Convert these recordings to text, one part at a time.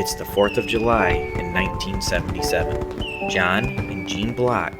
It's the 4th of July in 1977. John and Jean Block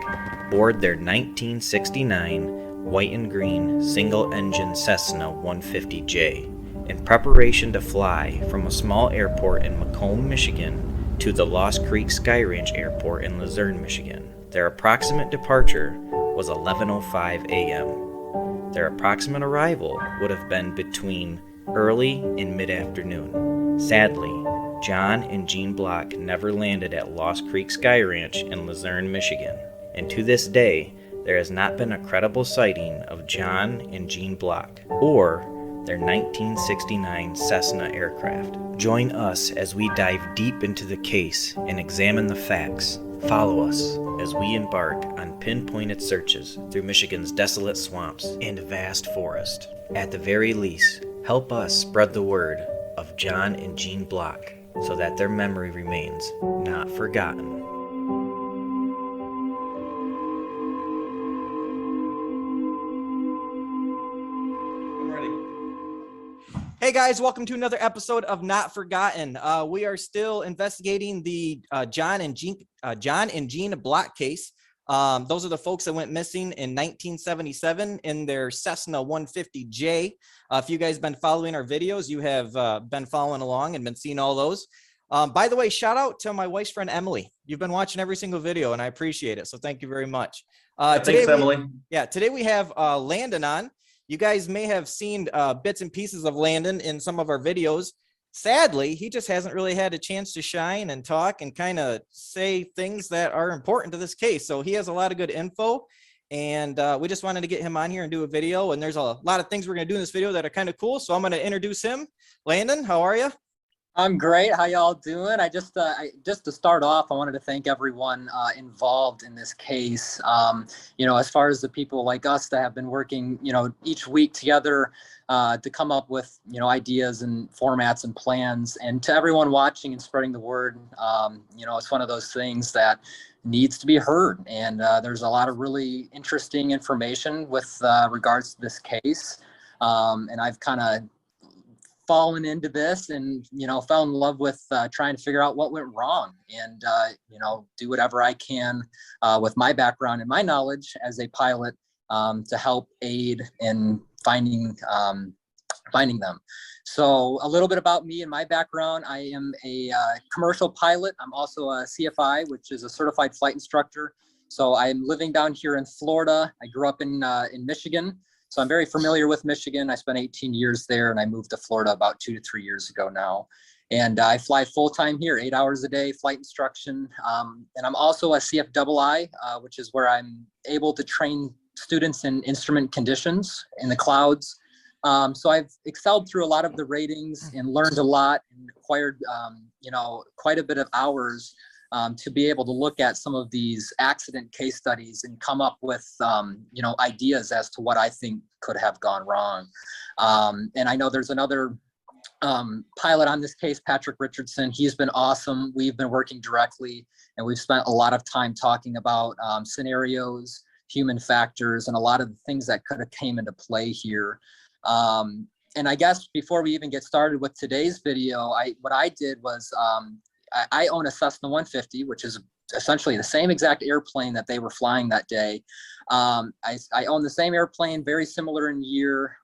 board their 1969 white and green single-engine Cessna 150J in preparation to fly from a small airport in Macomb, Michigan to the Lost Creek Sky Ranch Airport in Luzerne, Michigan. Their approximate departure was 11:05 a.m. Their approximate arrival would have been between early and mid-afternoon. Sadly, John and Jean Block never landed at Lost Creek Sky Ranch in Luzerne, Michigan, and to this day, there has not been a credible sighting of John and Jean Block or their 1969 Cessna aircraft. Join us as we dive deep into the case and examine the facts. Follow us as we embark on pinpointed searches through Michigan's desolate swamps and vast forest. At the very least, help us spread the word of John and Jean Block so that their memory remains not forgotten. I'm ready. Hey guys, welcome to another episode of Not Forgotten. We are still investigating the John and Jean Block case. Those are the folks that went missing in 1977 in their Cessna 150J. If you guys have been following our videos, you have been following along and been seeing all those. By the way, shout out to my wife's friend, Emily. You've been watching every single video and I appreciate it. So thank you very much. Thanks, Emily. Today we have Landon on. You guys may have seen bits and pieces of Landon in some of our videos. Sadly, he just hasn't really had a chance to shine and talk and kind of say things that are important to this case. So he has a lot of good info, and we just wanted to get him on here and do a video. And there's a lot of things we're going to do in this video that are kind of cool. So I'm going to introduce him. Landon, how are you? I'm great. How y'all doing? Just to start off, I wanted to thank everyone involved in this case. As far as the people like us that have been working, each week together to come up with, ideas and formats and plans, and to everyone watching and spreading the word. It's one of those things that needs to be heard. And there's a lot of really interesting information with regards to this case. And I've kind of fallen into this and, fell in love with trying to figure out what went wrong and, do whatever I can with my background and my knowledge as a pilot to help aid in finding them. So a little bit about me and my background. I am a commercial pilot. I'm also a CFI, which is a certified flight instructor. So I'm living down here in Florida. I grew up in Michigan. So I'm very familiar with Michigan. I spent 18 years there and I moved to Florida about 2 to 3 years ago now. And I fly full-time here, 8 hours a day, flight instruction. And I'm also a CFII, which is where I'm able to train students in instrument conditions in the clouds. So I've excelled through a lot of the ratings and learned a lot and acquired, quite a bit of hours to be able to look at some of these accident case studies and come up with, ideas as to what I think could have gone wrong. And I know there's another pilot on this case, Patrick Richardson. He's been awesome. We've been working directly and we've spent a lot of time talking about scenarios, human factors, and a lot of the things that could have came into play here. And I guess before we even get started with today's video, what I did was I own a Cessna 150, which is essentially the same exact airplane that they were flying that day. I own the same airplane, very similar in year,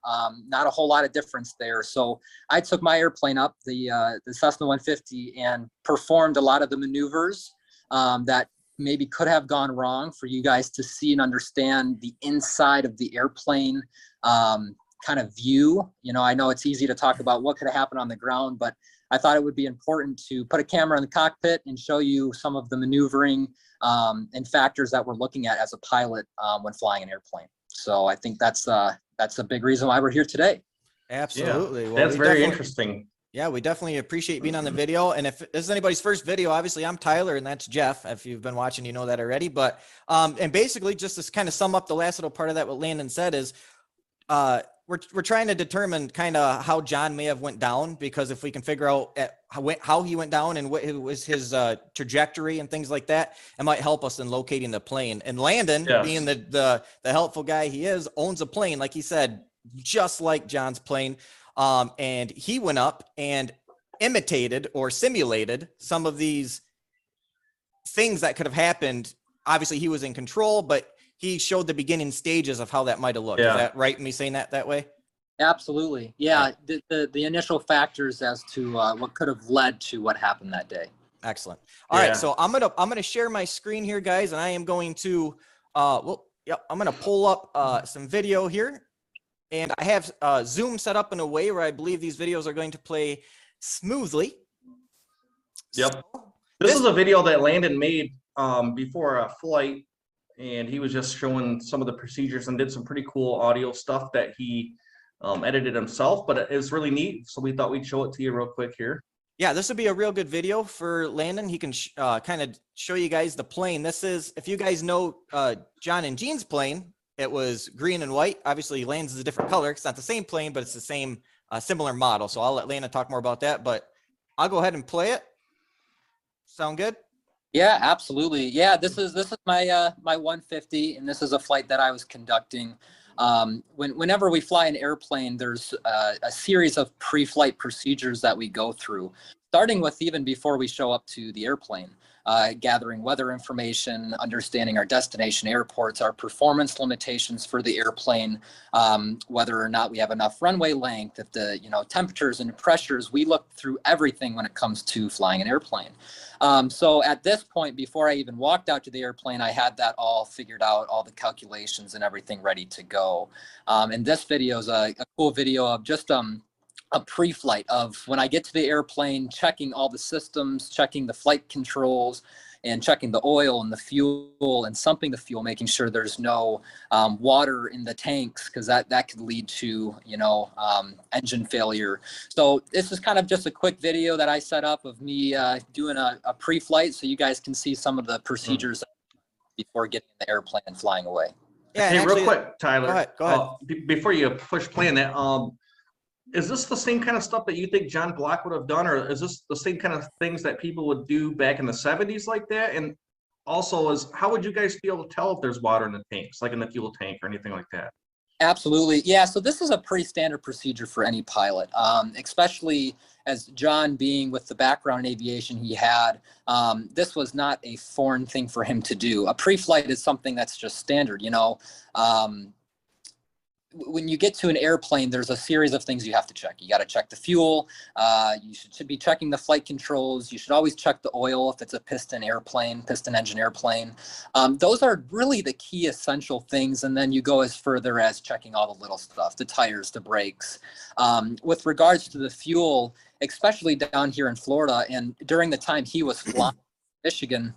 not a whole lot of difference there. So I took my airplane up, the Cessna 150, and performed a lot of the maneuvers that maybe could have gone wrong for you guys to see and understand the inside of the airplane kind of view. I know it's easy to talk about what could have happened on the ground, but I thought it would be important to put a camera in the cockpit and show you some of the maneuvering and factors that we're looking at as a pilot when flying an airplone. So I think that's a big reason why we're here today. Absolutely. Yeah, well, that's very interesting. Yeah, we definitely appreciate being on the video. And if this is anybody's first video, obviously I'm Tyler and that's Jeff. If you've been watching, you know that already. But and basically just to kind of sum up the last little part of that, what Landon said is we're trying to determine kind of how John may have went down, because if we can figure out how he went down and what was his trajectory and things like that, it might help us in locating the plane. And Landon, being the helpful guy he is, owns a plane, like he said, just like John's plane. And he went up, and imitated or simulated some of these things that could have happened. Obviously he was in control, but he showed the beginning stages of how that might have looked. Yeah. Is that right, me saying that way? Absolutely. Yeah. The initial factors as to what could have led to what happened that day. Excellent. All right. So I'm going to share my screen here, guys, and I am going to, I'm going to pull up some video here, and I have Zoom set up in a way where I believe these videos are going to play smoothly. Yep. So, This is a video that Landon made before a flight, and he was just showing some of the procedures and did some pretty cool audio stuff that he edited himself, but it's really neat. So we thought we'd show it to you real quick here. Yeah, this would be a real good video for Landon. He can kind of show you guys the plane. This is, if you guys know John and Jean's plane, it was green and white. Obviously, Landon's is a different color. It's not the same plane, but it's the same similar model. So I'll let Landon talk more about that, but I'll go ahead and play it. Sound good? Yeah, absolutely. Yeah, this is my my 150, and this is a flight that I was conducting. Whenever we fly an airplane, there's a series of pre-flight procedures that we go through, starting with even before we show up to the airplane, gathering weather information, understanding our destination airports, our performance limitations for the airplane, whether or not we have enough runway length, if the temperatures and pressures. We look through everything when it comes to flying an airplane. So at this point, before I even walked out to the airplane, I had that all figured out, all the calculations and everything ready to go. And this video is a cool video of just a pre-flight of when I get to the airplane, checking all the systems, checking the flight controls, and checking the oil and the fuel and sumping the fuel, making sure there's no water in the tanks, because that could lead to engine failure. So this is kind of just a quick video that I set up of me doing a pre-flight, so you guys can see some of the procedures before getting in the airplane and flying away. Yeah. Hey, actually, real quick, Tyler. Go ahead. Before you push play on that, is this the same kind of stuff that you think John Block would have done, or is this the same kind of things that people would do back in the 70s like that? And also, how would you guys be able to tell if there's water in the tanks, like in the fuel tank or anything like that? Absolutely. Yeah. So this is a pretty standard procedure for any pilot, especially as John being with the background in aviation he had. This was not a foreign thing for him to do. A pre-flight is something that's just standard, when you get to an airplane, there's a series of things you have to check. You got to check the fuel. You should be checking the flight controls. You should always check the oil if it's a piston engine airplane. Those are really the key essential things. And then you go as further as checking all the little stuff, the tires, the brakes. With regards to the fuel, especially down here in Florida, and during the time he was flying Michigan,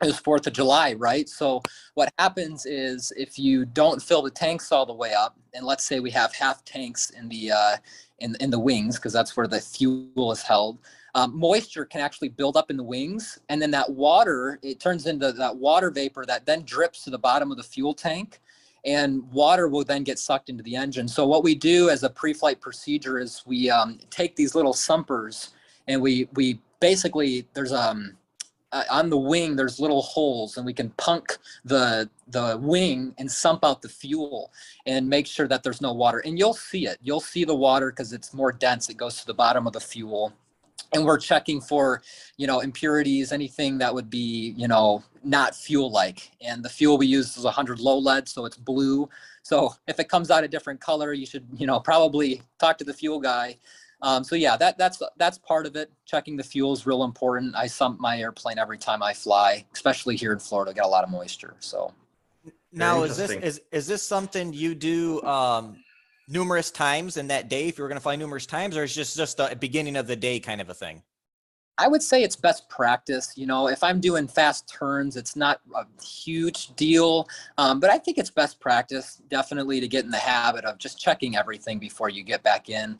it was 4th of July, right? So what happens is if you don't fill the tanks all the way up, and let's say we have half tanks in the in the wings, because that's where the fuel is held, moisture can actually build up in the wings, and then that water, it turns into that water vapor that then drips to the bottom of the fuel tank, and water will then get sucked into the engine. So what we do as a pre-flight procedure is we take these little sumpers, and we basically, there's on the wing, there's little holes, and we can punk the wing and sump out the fuel and make sure that there's no water. And you'll see it. You'll see the water because it's more dense. It goes to the bottom of the fuel. And we're checking for, impurities, anything that would be, not fuel-like. And the fuel we use is 100 low lead, so it's blue. So if it comes out a different color, you should, probably talk to the fuel guy. So yeah, that's part of it. Checking the fuel is real important. I sump my airplane every time I fly, especially here in Florida. Got a lot of moisture. So now, is this something you do numerous times in that day if you were going to fly numerous times, or is just the beginning of the day kind of a thing? I would say it's best practice. If I'm doing fast turns, it's not a huge deal, but I think it's best practice definitely to get in the habit of just checking everything before you get back in.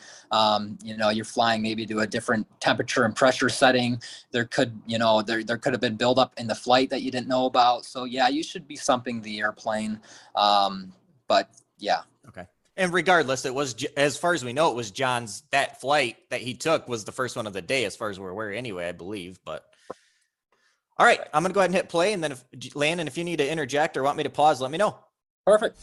You're flying maybe to a different temperature and pressure setting. There could, there could have been buildup in the flight that you didn't know about. So yeah, you should be sumping the airplane. But yeah. Okay. And regardless, it was, as far as we know, it was John's, that flight that he took was the first one of the day, as far as we're aware anyway, I believe. But all right, I'm going to go ahead and hit play. And then Landon, if you need to interject or want me to pause, let me know. Perfect.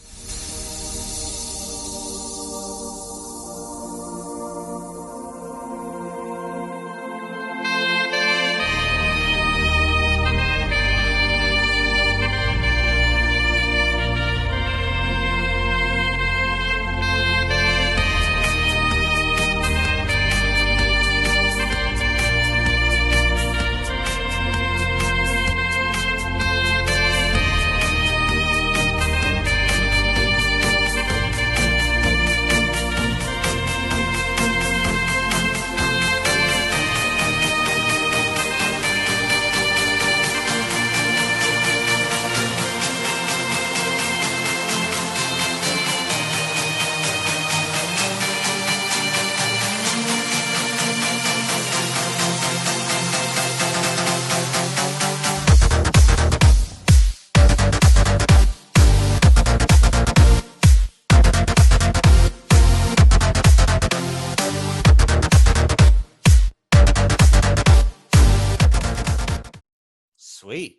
Sweet.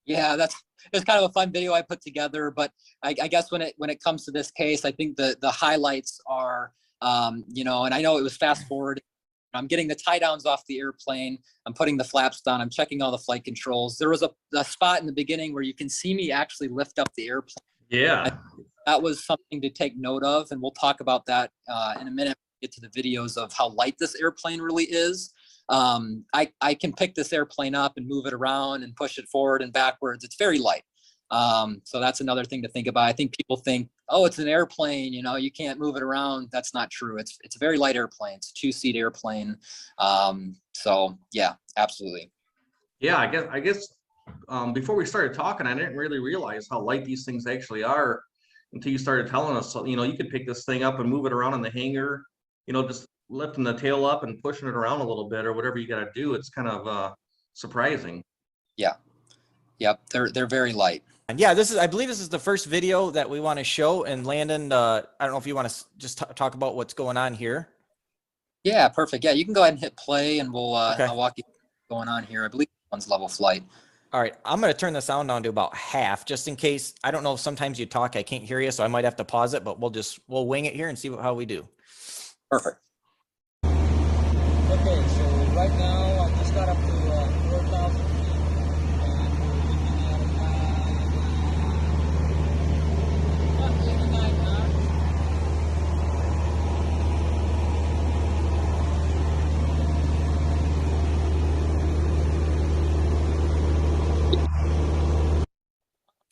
Yeah, it's kind of a fun video I put together, but I guess when it comes to this case, I think the highlights are, you know, and I know it was fast forward. I'm getting the tie downs off the airplane. I'm putting the flaps down. I'm checking all the flight controls. There was a spot in the beginning where you can see me actually lift up the airplane. Yeah. That was something to take note of, and we'll talk about that in a minute. Get to the videos of how light this airplane really is. I can pick this airplane up and move it around and push it forward and backwards. It's very light. So that's another thing to think about. I think people think, oh, it's an airplane, you know, you can't move it around. That's not true. It's a very light airplane. It's a 2-seat airplane. So yeah, absolutely. Yeah, I guess before we started talking, I didn't really realize how light these things actually are until you started telling us. So, you know, you could pick this thing up and move it around in the hangar, you know, just lifting the tail up and pushing it around a little bit or whatever you got to do. It's kind of surprising. Yeah. Yep. They're very light. And yeah, I believe this is the first video that we want to show. And Landon, I don't know if you want to just talk about what's going on here. Yeah, perfect. Yeah, you can go ahead and hit play, and we'll Okay. I'll walk you through what's going on here. I believe this one's level flight. All right, I'm going to turn the sound down to about half, just in case. I don't know if sometimes you talk, I can't hear you, so I might have to pause it, but we'll wing it here and see how we do. Perfect. Okay, so right now I just got up to 4,000 feet, and we're looking at about 89 knots.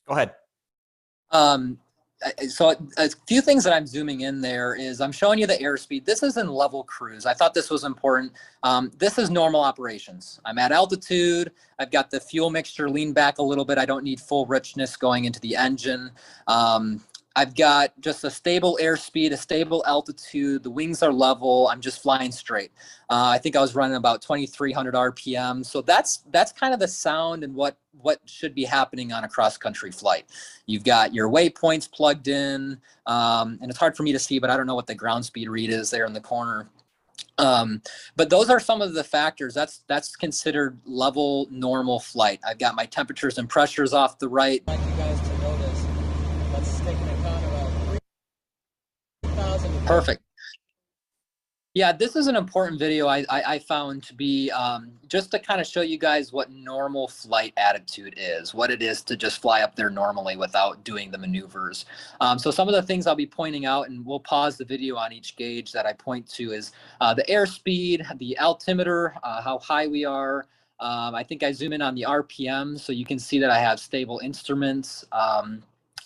Go ahead. So a few things that I'm zooming in there is I'm showing you the airspeed. This is in level cruise. I thought this was important. This is normal operations. I'm at altitude. I've got the fuel mixture lean back a little bit. I don't need full richness going into the engine. I've got just a stable airspeed, a stable altitude. The wings are level. I'm just flying straight. I think I was running about 2,300 RPM. So that's kind of the sound and what should be happening on a cross-country flight. You've got your waypoints plugged in, and it's hard for me to see, but I don't know what the ground speed read is there in the corner. But those are some of the factors. That's considered level normal flight. I've got my temperatures and pressures off the right. I'd like you guys to notice, let's take an account of 3,000. Perfect. Yeah, this is an important video I found to be just to kind of show you guys what normal flight attitude is, what it is to just fly up there normally without doing the maneuvers. So some of the things I'll be pointing out, and we'll pause the video on each gauge that I point to, is the airspeed, the altimeter, how high we are. I think I zoom in on the RPM so you can see that I have stable instruments.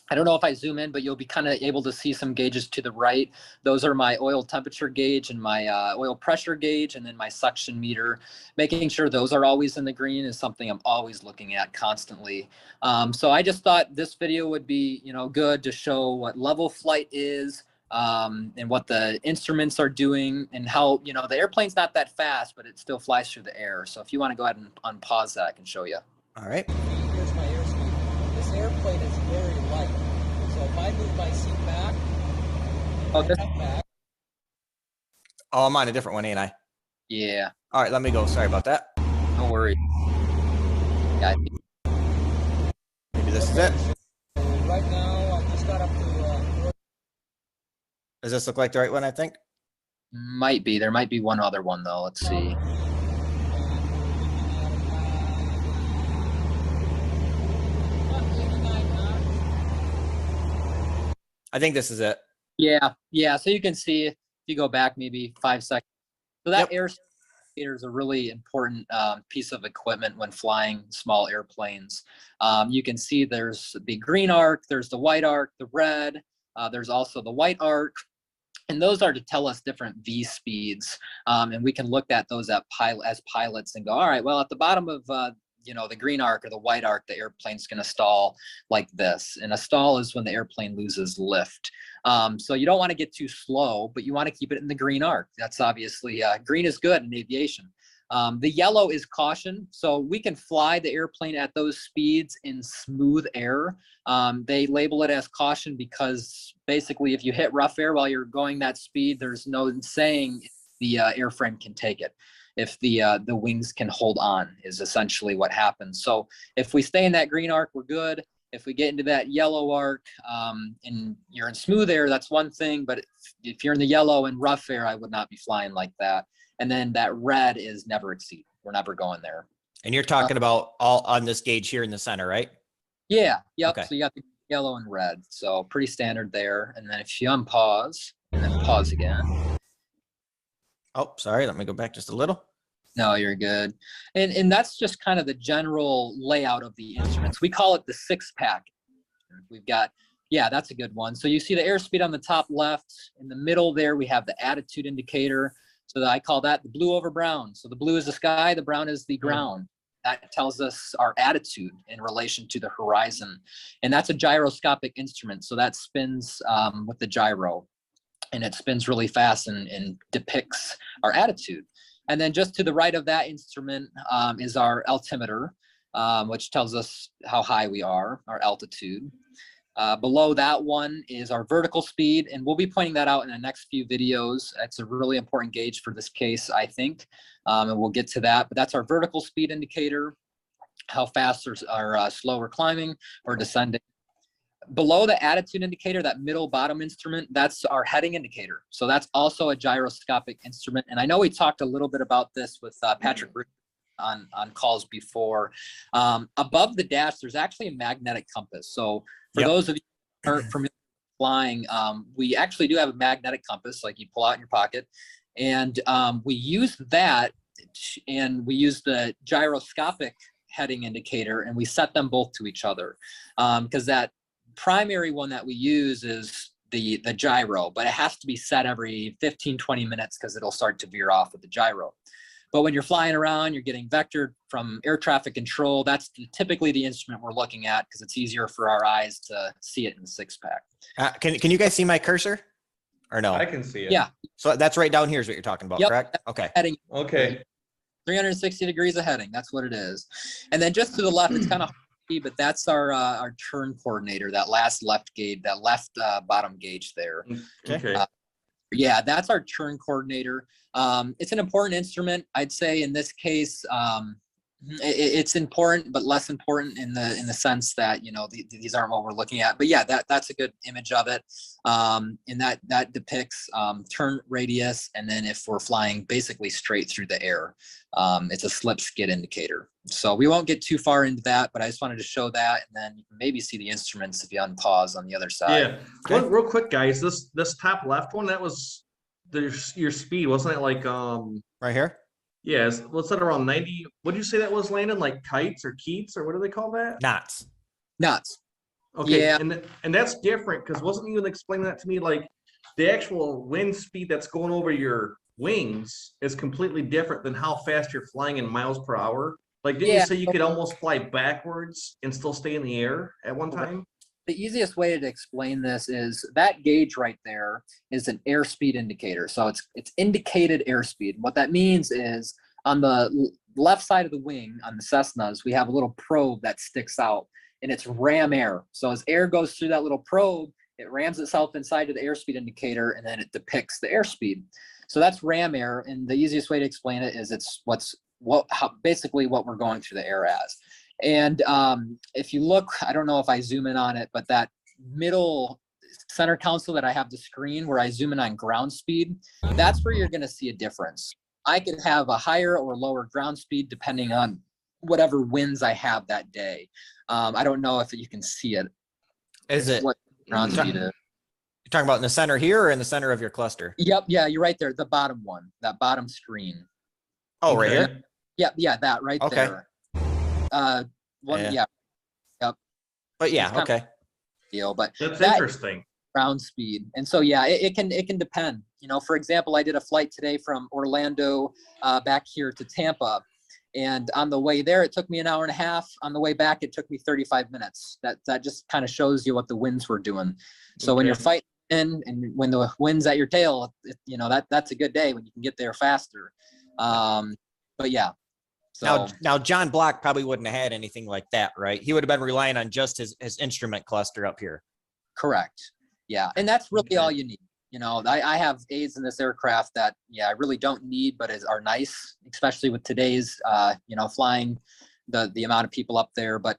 I don't know if I zoom in, but you'll be kind of able to see some gauges to the right. Those are my oil temperature gauge and my oil pressure gauge, and then my suction meter. Making sure those are always in the green is something I'm always looking at constantly. So I just thought this video would be, you know, good to show what level flight is, and what the instruments are doing, and how, you know, the airplane's not that fast, but it still flies through the air. So if you want to go ahead and unpause that, I can show you. All right. Here's my airspeed. This airplane is very light. So if I move my seat back, Okay. back. Oh, I'm on a different one, ain't I? Yeah, All right, let me go. Sorry about that. no worries. Yeah, Maybe this is it. So right now I just got up to Does this look like the right one, I think? might be. There might be one other one though. Let's see. I think this is it. Yeah. So you can see if you go back maybe 5 seconds. So that Yep. air indicator is a really important piece of equipment when flying small airplanes. You can see there's the green arc, there's the white arc, the red. There's also the white arc. And those are to tell us different V speeds. And we can look at those as pilots and go, all right, well, at the bottom of you know, the green arc or the white arc, the airplane's going to stall like this. And a stall is when the airplane loses lift. So you don't want to get too slow, but you want to keep it in the green arc. That's obviously green is good in aviation. The yellow is caution. So we can fly the airplane at those speeds in smooth air. They label it as caution because basically if you hit rough air while you're going that speed, there's no saying the airframe can take it. if the wings can hold on, is essentially what happens. So if we stay in that green arc, we're good. If we get into that yellow arc, and you're in smooth air, that's one thing. But if you're in the yellow and rough air, I would not be flying like that. And then that red is never exceed. We're never going there. And you're talking about all on this gauge here in the center, right? Yeah. Yep. Okay. So you got the yellow and red. So pretty standard there. And then if you unpause and then pause again. Oh, sorry. Let me go back just a little. No, you're good. And that's just kind of the general layout of the instruments. We call it the 6-pack. We've got, yeah, that's a good one. So you see the airspeed on the top left. In the middle there, we have the attitude indicator. So I call that the blue over brown. So the blue is the sky, the brown is the ground. That tells us our attitude in relation to the horizon. And that's a gyroscopic instrument. So that spins with the gyro. And it spins really fast and depicts our attitude. And then just to the right of that instrument is our altimeter, which tells us how high we are, our altitude. Below that one is our vertical speed, and we'll be pointing that out in the next few videos. It's a really important gauge for this case, I think, and we'll get to that. But that's our vertical speed indicator, how fast or slow we're climbing or descending. Below the attitude indicator, that middle bottom instrument, that's our heading indicator. So that's also a gyroscopic instrument. And I know we talked a little bit about this with Patrick on calls before. Above the dash, there's actually a magnetic compass. So for those of you who aren't familiar with flying, we actually do have a magnetic compass, like you pull out in your pocket. And we use that, and we use the gyroscopic heading indicator, and we set them both to each other. Because that primary one that we use is the gyro, but it has to be set every 15-20 minutes because it'll start to veer off with the gyro. But when you're flying around, you're getting vectored from air traffic control. That's typically the instrument we're looking at because it's easier for our eyes to see it in the 6-pack. Can you guys see my cursor or no? I can see it. Yeah. So that's right down here is what you're talking about, correct? Okay. Heading. Okay. 360 degrees of heading. That's what it is. And then just to the left, it's kind of but that's our turn coordinator, that last left gauge, that left bottom gauge there. Okay. Yeah, that's our turn coordinator. It's an important instrument. I'd say in this case, it's important, but less important in the sense that, you know, these aren't what we're looking at. But yeah, that's a good image of it. And that depicts turn radius. And then if we're flying basically straight through the air, it's a slip skid indicator. So we won't get too far into that, but I just wanted to show that, and then you can maybe see the instruments if you unpause on the other side. Yeah. Okay. Real quick, guys, this top left one, that was your speed, wasn't it? Like Right here. yes, what's that, around 90? What did you say that was, Landon? Like kites or keats, or what do they call that? Knots. Nuts. Okay, Yeah. and that's different because wasn't you explaining that to me? Like the actual wind speed that's going over your wings is completely different than how fast you're flying in miles per hour. Like, didn't you say you could almost fly backwards and still stay in the air at one time? The easiest way to explain this is that gauge right there is an airspeed indicator. So it's indicated airspeed. What that means is on the left side of the wing on the Cessnas, we have a little probe that sticks out, and it's ram air. So as air goes through that little probe, it rams itself inside of the airspeed indicator, and then it depicts the airspeed. So that's ram air, and the easiest way to explain it is it's basically what we're going through the air as. And if you look, I don't know if I zoom in on it, but that middle center console that I have the screen where I zoom in on ground speed, that's where you're going to see a difference. I could have a higher or lower ground speed depending on whatever winds I have that day. I don't know if you can see it. Is it What ground speed is? You're talking about in the center here or in the center of your cluster? Yep. Yeah, you're right there. The bottom one, that bottom screen. Oh, right here. Yep. Yeah, that right there. Yeah. Yep. But yeah, okay. Deal, but That's interesting. Ground speed, and so yeah, it can depend. You know, for example, I did a flight today from Orlando back here to Tampa, and on the way there it took me an hour and a half. On the way back it took me 35 minutes. That just kind of shows you what the winds were doing. So when you're fighting and when the wind's at your tail, you know that's a good day when you can get there faster. But yeah. So, now John Block probably wouldn't have had anything like that, right? He would have been relying on just his instrument cluster up here. Correct. Yeah, and that's really all you need. You know, I have aids in this aircraft that, yeah, I really don't need, but are nice, especially with today's, you know, flying the amount of people up there. But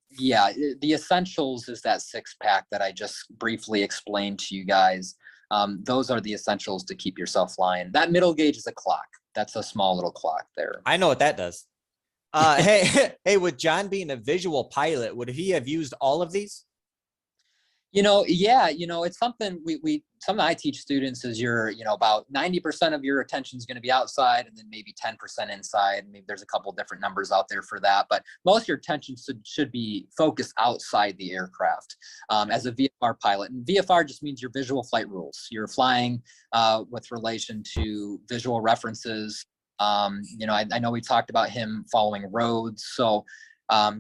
yeah, the essentials is that 6-pack that I just briefly explained to you guys. Those are the essentials to keep yourself flying. That middle gauge is a clock. That's a small little clock there. I know what that does. Hey, with John being a visual pilot, would he have used all of these? You know, yeah, you know, it's something something I teach students is you know, about 90% of your attention is going to be outside and then maybe 10% inside. Maybe there's a couple different numbers out there for that, but most of your attention should be focused outside the aircraft as a VFR pilot. And VFR just means your visual flight rules. You're flying with relation to visual references. You know, I know we talked about him following roads. So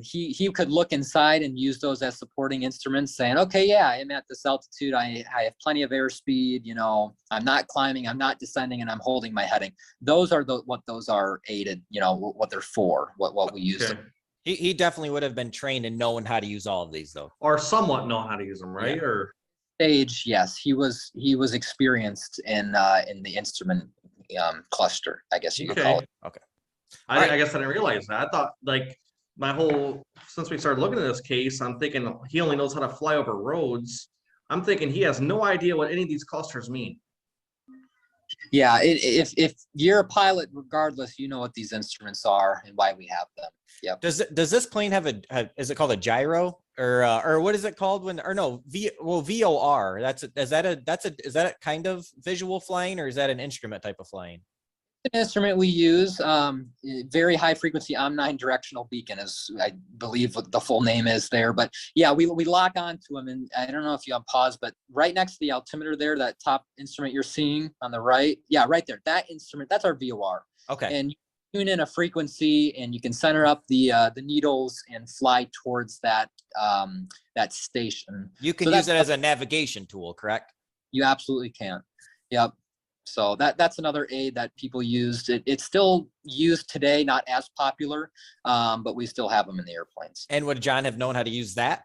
he could look inside and use those as supporting instruments, saying, okay, yeah, I'm at this altitude. I have plenty of airspeed. You know, I'm not climbing, I'm not descending, and I'm holding my heading. Those are what those are aided, you know, what they're for, what we use them. He definitely would have been trained in knowing how to use all of these, though. Or somewhat know how to use them, right? Yeah. Or Stage, yes, he was experienced in the instrument cluster, I guess you could call it. Okay. I guess I didn't realize that. I thought, like, since we started looking at this case, I'm thinking he only knows how to fly over roads. I'm thinking he has no idea what any of these clusters mean. Yeah, if you're a pilot, regardless, you know what these instruments are and why we have them. Yep. Does this plane have is it called a gyro or what is it called VOR? Is that a kind of visual flying, or is that an instrument type of flying? An instrument we use, very high frequency omnidirectional beacon is, I believe, what the full name is there. But yeah, we lock onto them, and I don't know if you on pause, but right next to the altimeter there, that top instrument you're seeing on the right, yeah, right there, that instrument, that's our VOR. Okay. And you tune in a frequency, and you can center up the needles and fly towards that that station. You can use it as a navigation tool, correct? You absolutely can. Yep. So that's another aid that people used. It's still used today, not as popular, but we still have them in the airplanes. And would John have known how to use that?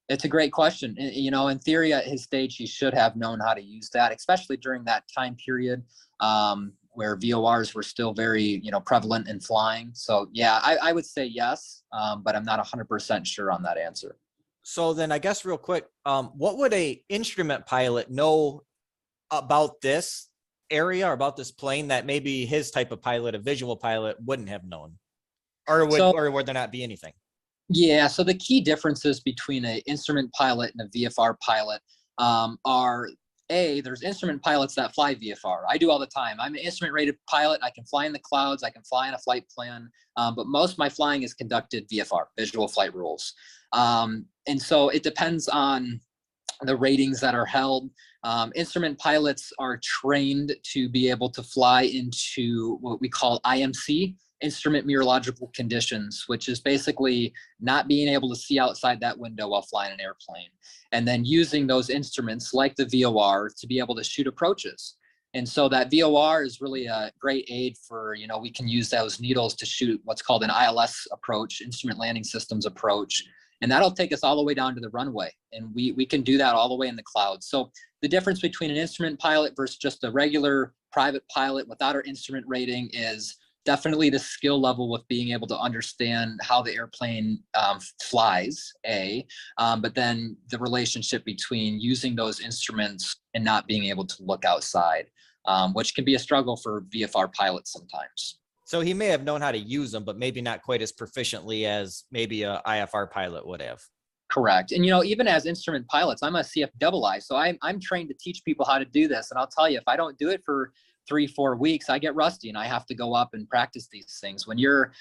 It's a great question. You know, in theory, at his stage, he should have known how to use that, especially during that time period where VORs were still very, you know, prevalent in flying. So yeah, I would say yes, but I'm not 100% sure on that answer. So then I guess real quick, what would a instrument pilot know about this area or about this plane that maybe his type of pilot, a visual pilot, wouldn't have known? Or would there not be anything? Yeah, so the key differences between an instrument pilot and a VFR pilot are, there's instrument pilots that fly VFR. I do all the time. I'm an instrument rated pilot. I can fly in the clouds. I can fly in a flight plan. But most of my flying is conducted VFR, visual flight rules. And so it depends on the ratings that are held. Instrument pilots are trained to be able to fly into what we call IMC, instrument meteorological conditions, which is basically not being able to see outside that window while flying an airplane, and then using those instruments like the VOR to be able to shoot approaches. And so that VOR is really a great aid for, you know, we can use those needles to shoot what's called an ILS approach, instrument landing systems approach. And that'll take us all the way down to the runway. And we can do that all the way in the clouds. So the difference between an instrument pilot versus just a regular private pilot without our instrument rating is definitely the skill level with being able to understand how the airplane flies, but then the relationship between using those instruments and not being able to look outside, which can be a struggle for VFR pilots sometimes. So he may have known how to use them, but maybe not quite as proficiently as maybe a IFR pilot would have. Correct. And, you know, even as instrument pilots, I'm a CFII, so I'm trained to teach people how to do this. And I'll tell you, if I don't do it for 3-4 weeks, I get rusty and I have to go up and practice these things. When you're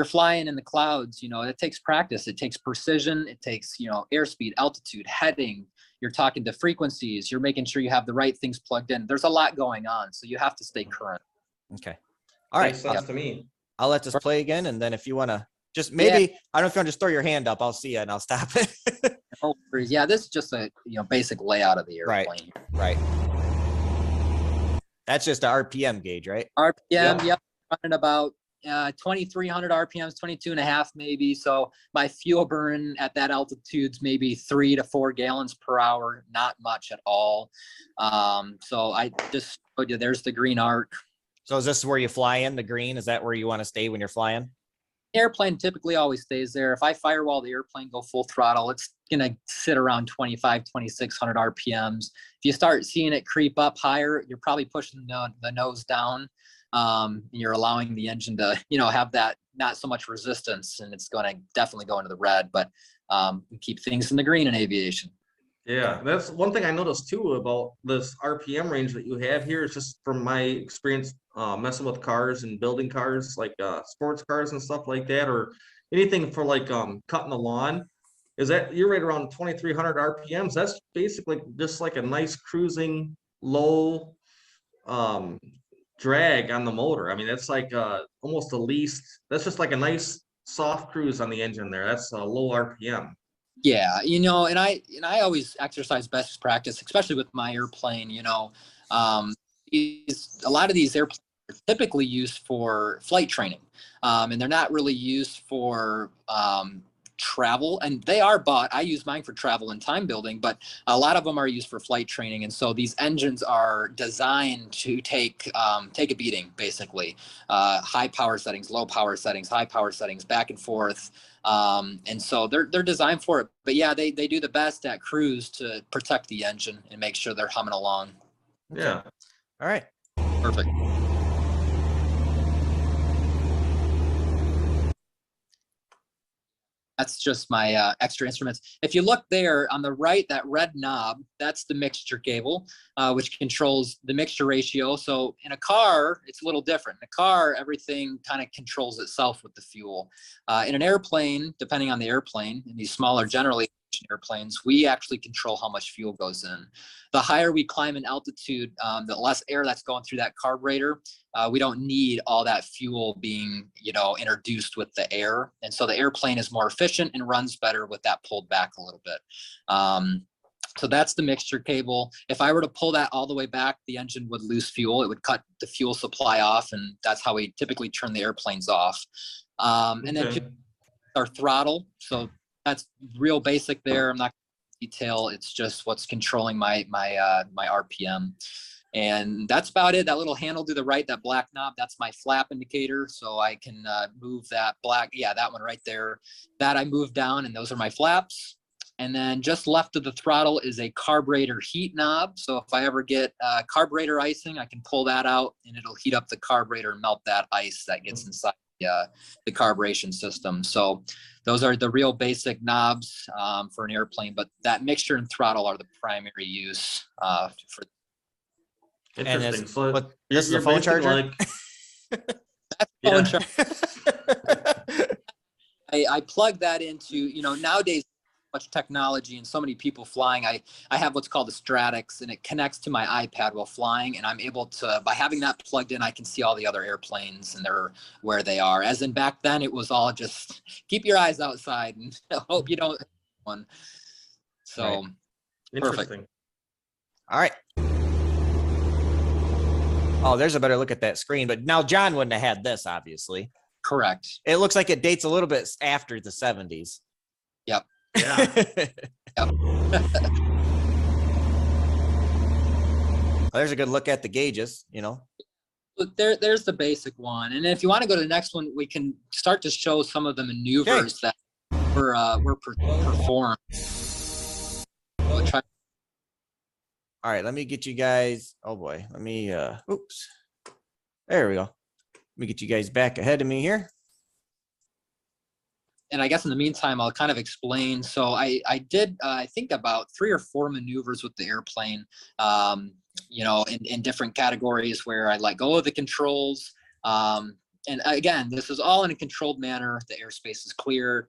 flying in the clouds, you know, it takes practice. It takes precision. It takes, you know, airspeed, altitude, heading. You're talking to frequencies. You're making sure you have the right things plugged in. There's a lot going on, so you have to stay current. Okay. All right. Makes sense to me. I'll let this play again. And then if you want to just maybe, I don't know if you want to just throw your hand up, I'll see it and I'll stop it. No worries. Yeah, this is just a, you know, basic layout of the airplane. Right. That's just a RPM gauge, right? RPM, Yeah. yep, running about 2,300 RPMs, 22 and a half maybe. So my fuel burn at that altitude's maybe 3 to 4 gallons per hour, not much at all. So I just showed you, there's the green arc. So is this where you fly in, the green? Is that where you want to stay when you're flying? Airplane typically always stays there. If I firewall the airplane, go full throttle, it's going to sit around 2,600 RPMs. If you start seeing it creep up higher, you're probably pushing the nose down. You're allowing the engine to, have that not so much resistance, and it's going to definitely go into the red, but keep things in the green in aviation. Yeah, that's one thing I noticed too about this RPM range that you have here. Is just from my experience messing with cars and building cars, like sports cars and stuff like that, or anything for like cutting the lawn, is that you're right around 2,300 RPMs. That's basically just like a nice cruising low drag on the motor. I mean, that's like almost the least. That's just like a nice soft cruise on the engine there. That's a low RPM. Yeah, and I always exercise best practice, especially with my airplane. A lot of these airplanes are typically used for flight training, and they're not really used for travel. And they are bought. I use mine for travel and time building, but a lot of them are used for flight training. And so these engines are designed to take a beating, basically. High power settings, low power settings, high power settings, back and forth. And so they're designed for it. But yeah, they do the best at cruise to protect the engine and make sure they're humming along. Yeah. All right. Perfect. That's just my extra instruments. If you look there on the right, that red knob, that's the mixture cable, which controls the mixture ratio. So in a car, it's a little different. In a car, everything kind of controls itself with the fuel. In an airplane, depending on the airplane, in these smaller generally airplanes, we actually control how much fuel goes in. The higher we climb in altitude, the less air that's going through that carburetor. We don't need all that fuel being, introduced with the air. And so the airplane is more efficient and runs better with that pulled back a little bit. So that's the mixture cable. If I were to pull that all the way back, the engine would lose fuel. It would cut the fuel supply off, and that's how we typically turn the airplanes off. And then our throttle. So that's real basic there. I'm not going to detail. It's just what's controlling my RPM. And that's about it. That little handle to the right, that black knob, that's my flap indicator. So I can move that black, that one right there. That I move down, and those are my flaps. And then just left of the throttle is a carburetor heat knob. So if I ever get carburetor icing, I can pull that out, and it'll heat up the carburetor and melt that ice that gets inside the carburation system. So those are the real basic knobs for an airplane, but that mixture and throttle are the primary use for. Interesting. So this is the phone charger? Phone charger. I plug that into, nowadays, much technology and so many people flying. I have what's called a Stratix, and it connects to my iPad while flying, and I'm able to, by having that plugged in, I can see all the other airplanes and where they are. As in back then, it was all just keep your eyes outside and hope you don't one. So right. Interesting. Perfect. All right. Oh, there's a better look at that screen. But now John wouldn't have had this, obviously. Correct. It looks like it dates a little bit after the 70s. Yep. Yeah. Yep. There's a good look at the gauges, There's the basic one. And if you want to go to the next one, we can start to show some of the maneuvers that were performed. We'll try. All right, let me get you guys. Oh boy, let me. Oops. There we go. Let me get you guys back ahead of me here. And I guess in the meantime, I'll kind of explain. So I did, I think about 3 or 4 maneuvers with the airplane, in different categories where I let go of the controls. And again, this is all in a controlled manner. The airspace is clear.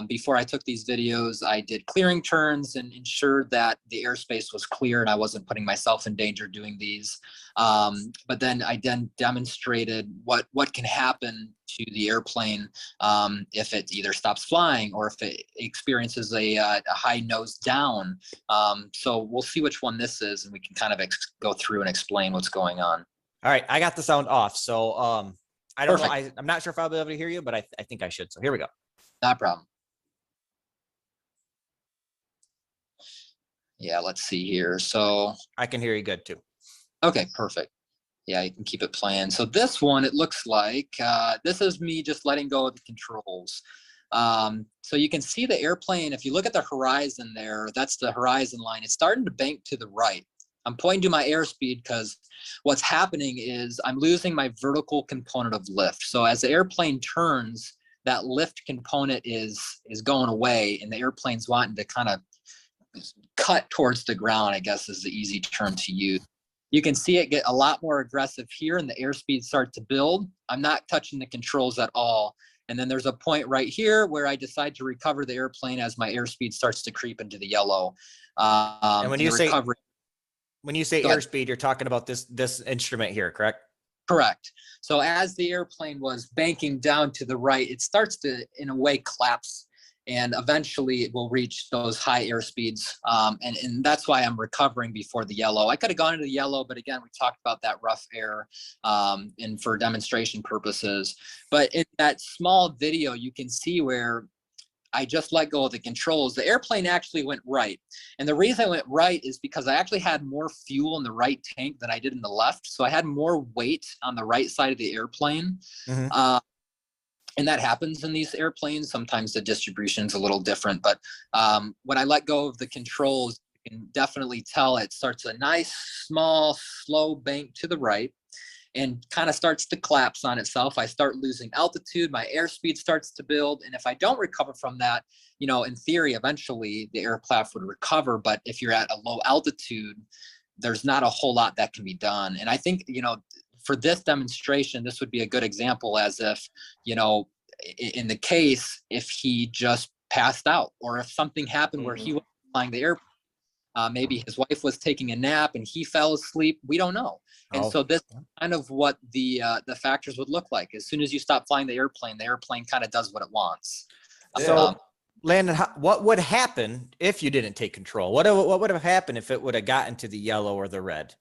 Before I took these videos, I did clearing turns and ensured that the airspace was clear and I wasn't putting myself in danger doing these. But then I demonstrated what can happen to the airplane if it either stops flying or if it experiences a high nose down. So we'll see which one this is, and we can kind of go through and explain what's going on. All right, I got the sound off. So I don't know. Perfect. I'm not sure if I'll be able to hear you, but I think I should. So here we go. Not a problem. Yeah, let's see here. So, I can hear you good too. okay, perfect. Yeah, you can keep it playing. So this one, it looks like this is me just letting go of the controls. So you can see the airplane. If you look at the horizon there, that's the horizon line. It's starting to bank to the right. I'm pointing to my airspeed because what's happening is I'm losing my vertical component of lift. So as the airplane turns, that lift component is going away, and the airplane's wanting to kind of cut towards the ground, I guess is the easy term to use. You can see it get a lot more aggressive here and the airspeed start to build. I'm not touching the controls at all. And then there's a point right here where I decide to recover the airplane as my airspeed starts to creep into the yellow. And when you say recovery, airspeed, you're talking about this instrument here, correct? correct. So as the airplane was banking down to the right, it starts to, in a way, collapse. And eventually it will reach those high air speeds. And that's why I'm recovering before the yellow. I could have gone into the yellow, but again, we talked about that rough air and for demonstration purposes. But in that small video, you can see where I just let go of the controls. The airplane actually went right. And the reason I went right is because I actually had more fuel in the right tank than I did in the left. So I had more weight on the right side of the airplane. Mm-hmm. And that happens in these airplanes. Sometimes the distribution is a little different, but when I let go of the controls, you can definitely tell it starts a nice, small, slow bank to the right and kind of starts to collapse on itself. I start losing altitude, my airspeed starts to build. And if I don't recover from that, in theory, eventually the aircraft would recover. But if you're at a low altitude, there's not a whole lot that can be done. And I think, for this demonstration, this would be a good example as if, in the case, if he just passed out or if something happened where he was flying the airplane, maybe his wife was taking a nap and he fell asleep. We don't know. And so this is kind of what the factors would look like. As soon as you stop flying the airplane kind of does what it wants. So Landon, what would happen if you didn't take control? What would have happened if it would have gotten to the yellow or the red?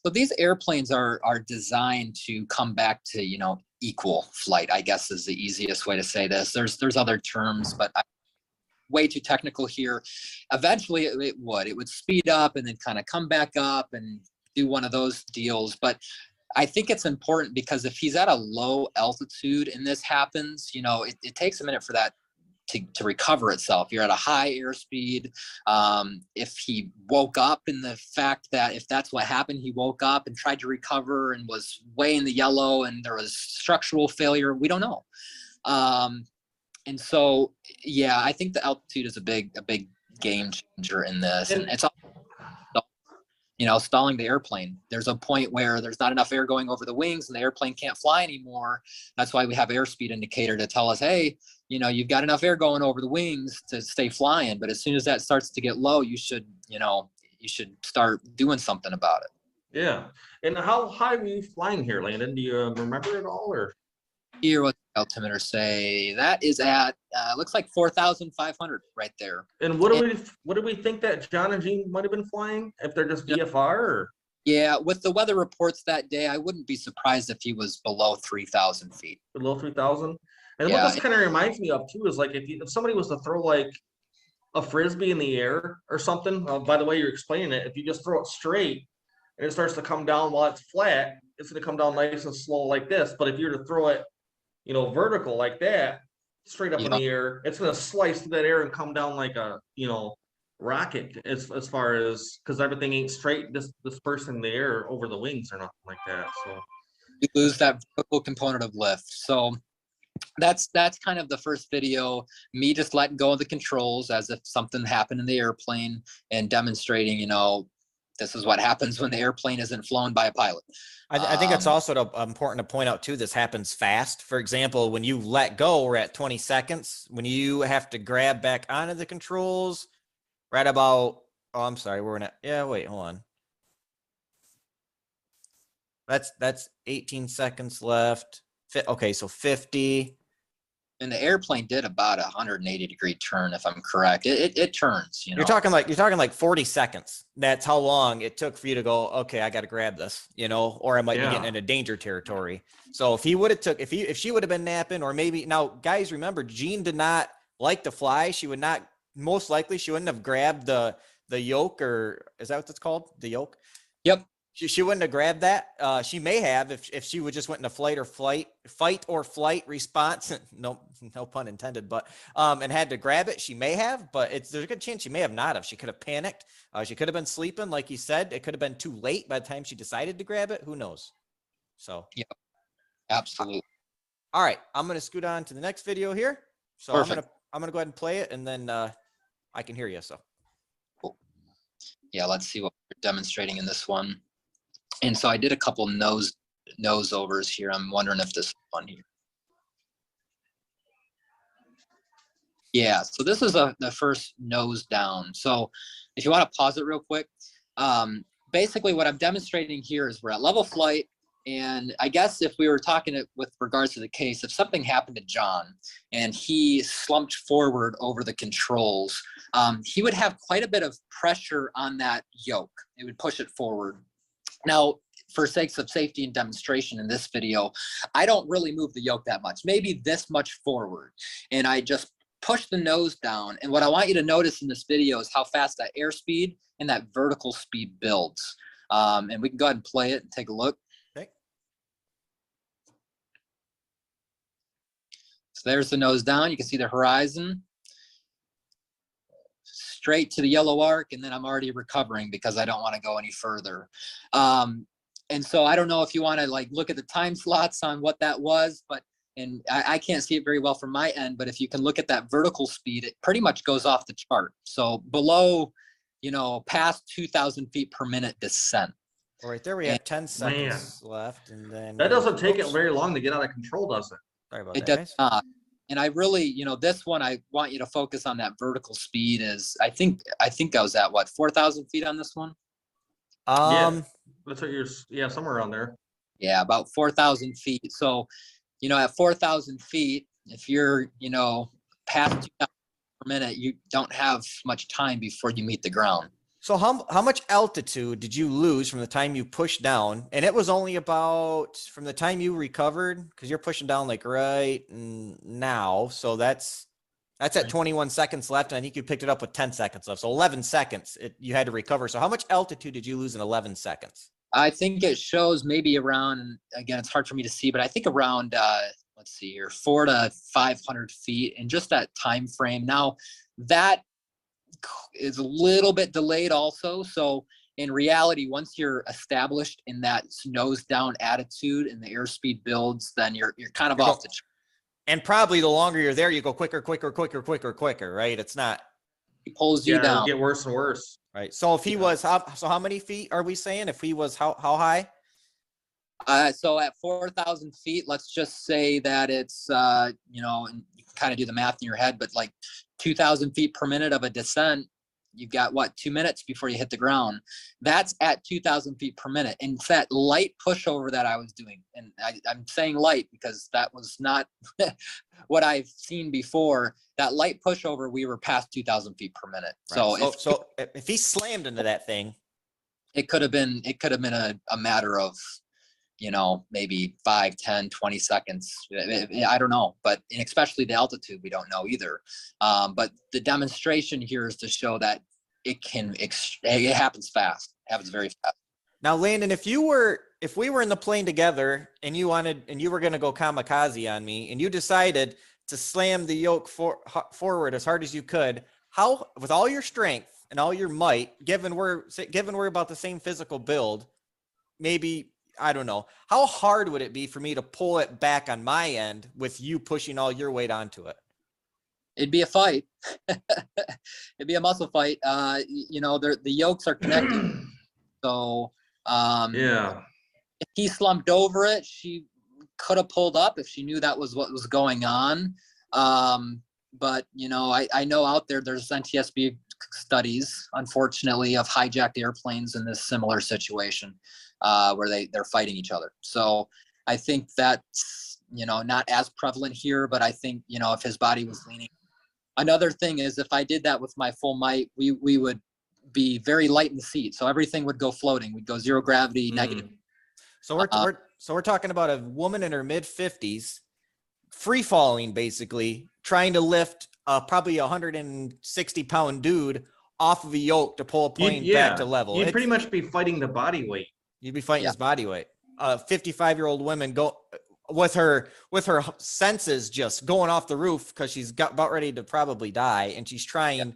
So these airplanes are designed to come back to, equal flight, I guess is the easiest way to say this. There's other terms, but way too technical here. Eventually it would speed up and then kind of come back up and do one of those deals. But I think it's important because if he's at a low altitude and this happens, it takes a minute for that to recover itself. You're at a high airspeed. If he woke up in the fact that if that's what happened, he woke up and tried to recover and was way in the yellow and there was structural failure, we don't know. And so, yeah, I think the altitude is a big game changer in this. And it's stalling the airplane. There's a point where there's not enough air going over the wings and the airplane can't fly anymore. That's why we have airspeed indicator to tell us, hey, you've got enough air going over the wings to stay flying. But as soon as that starts to get low, you should start doing something about it. Yeah. And how high were you flying here, Landon? Do you remember it all, or? Here, what the altimeter say? That is at looks like 4,500 right there. And what do we think that John and Jean might have been flying if they're just VFR? Or? Yeah, with the weather reports that day, I wouldn't be surprised if he was below 3,000 feet. Below 3,000. And what this kind of reminds me of too is like if somebody was to throw like a frisbee in the air or something. By the way you're explaining it, if you just throw it straight and it starts to come down while it's flat, it's going to come down nice and slow like this. But if you're to throw it vertical like that, straight up in the air, it's going to slice through that air and come down like a, rocket as far as, because everything ain't straight, dispersing in the air over the wings or nothing like that. So you lose that vertical component of lift. So that's kind of the first video, me just letting go of the controls as if something happened in the airplane and demonstrating, this is what happens when the airplane isn't flown by a pilot. I think it's also important to point out too, this happens fast. For example, when you let go, we're at 20 seconds. When you have to grab back onto the controls, right about, I'm sorry, we're in a, wait, hold on. That's 18 seconds left. Okay, so 50. And the airplane did about a 180-degree turn, if I'm correct. It turns, you know. You're talking like 40 seconds. That's how long it took for you to go, okay, I got to grab this, you know, or I might be Yeah. getting into danger territory. So if he would have took, if she would have been napping, or maybe now, guys, remember, Jean did not like to fly. She would not, most likely, she wouldn't have grabbed the yoke, or is that what it's called? The yoke? Yep. She wouldn't have grabbed that. She may have if she would just went into fight or flight response. No pun intended, but and had to grab it. She may have, but there's a good chance she may have not have. She could have panicked. She could have been sleeping, like you said. It could have been too late by the time she decided to grab it. Who knows? So Yep. Absolutely. all right, I'm gonna scoot on to the next video here. So Perfect. I'm gonna go ahead and play it, and then I can hear you. So Cool. Yeah, let's see what we're demonstrating in this one. And so I did a couple nose overs here. I'm wondering if this is fun here. Yeah, so this is the first nose down. So if you want to pause it real quick, basically what I'm demonstrating here is we're at level flight. And I guess if we were talking with regards to the case, if something happened to John and he slumped forward over the controls, he would have quite a bit of pressure on that yoke. It would push it forward. Now, for sakes of safety and demonstration in this video, I don't really move the yoke that much, maybe this much forward. And I just push the nose down. And what I want you to notice in this video is how fast that airspeed and that vertical speed builds. And we can go ahead and play it and take a look. okay. So there's the nose down. You can see the horizon. Straight to the yellow arc, and then I'm already recovering because I don't want to go any further. And so I don't know if you want to like look at the time slots on what that was, but and I can't see it very well from my end, but if you can look at that vertical speed, it pretty much goes off the chart. So below, you know, past 2,000 feet per minute descent. All right, there we have 10 seconds Man. left, and then That doesn't take it oops. very long to get out of control, does it? Sorry about It that, does guys. not. And I really, you know, this one, I want you to focus on that vertical speed is, I think I was at what, 4,000 feet on this one? That's what you're, somewhere around there. Yeah, about 4,000 feet. So, you know, at 4,000 feet, if you're, you know, past 2,000 per minute, you don't have much time before you meet the ground. So how much altitude did you lose from the time you pushed down? And it was only about from the time you recovered, because you're pushing down like right now. So that's at 21 seconds left. And I think you picked it up with 10 seconds left. So 11 seconds you had to recover. So how much altitude did you lose in 11 seconds? I think it shows maybe around, and again, it's hard for me to see, but I think around, let's see here, 400 to 500 feet in just that time frame. Now that is a little bit delayed also. So in reality, once you're established in that nose down attitude and the airspeed builds, then you're kind of off the chart. And probably the longer you're there, you go quicker, right? It's not. He pulls you Yeah, down. it'll get worse and worse. Right. So if he was, how many feet are we saying? If he was how high? So at 4,000 feet, let's just say that it's, you know, and you can kind of do the math in your head, but like 2,000 feet per minute of a descent, you've got what, 2 minutes before you hit the ground. That's at 2,000 feet per minute. And it's that light pushover that I was doing. And I'm saying light because that was not what I've seen before. That light pushover, we were past 2,000 feet per minute. Right. So if he slammed into that thing, it could have been a matter of, you know, maybe 5, 10, 20 seconds. I don't know, but especially the altitude, we don't know either. But the demonstration here is to show that it happens fast. It happens very fast. Now, Landon, if we were in the plane together and you were going to go kamikaze on me and you decided to slam the yoke forward as hard as you could, how, with all your strength and all your might, given we're about the same physical build, maybe, I don't know, how hard would it be for me to pull it back on my end with you pushing all your weight onto it? It'd be a fight. It'd be a muscle fight. You know, the yokes are connected. So, Yeah. if he slumped over it, she could have pulled up if she knew that was what was going on. But, you know, I know out there's NTSB studies, unfortunately, of hijacked airplanes in this similar situation where they're fighting each other. So I think that's not as prevalent here, but I think, if his body was leaning. Another thing is, if I did that with my full might, we would be very light in the seat. So everything would go floating. We'd go zero gravity, negative. So we're talking about a woman in her mid 50s, free falling, basically trying to lift probably 160-pound dude off of a yoke to pull a plane back to level. You'd pretty much be fighting the body weight. You'd be fighting his body weight. 55-year-old woman go with her senses just going off the roof because she's about ready to probably die, and she's trying. Yeah.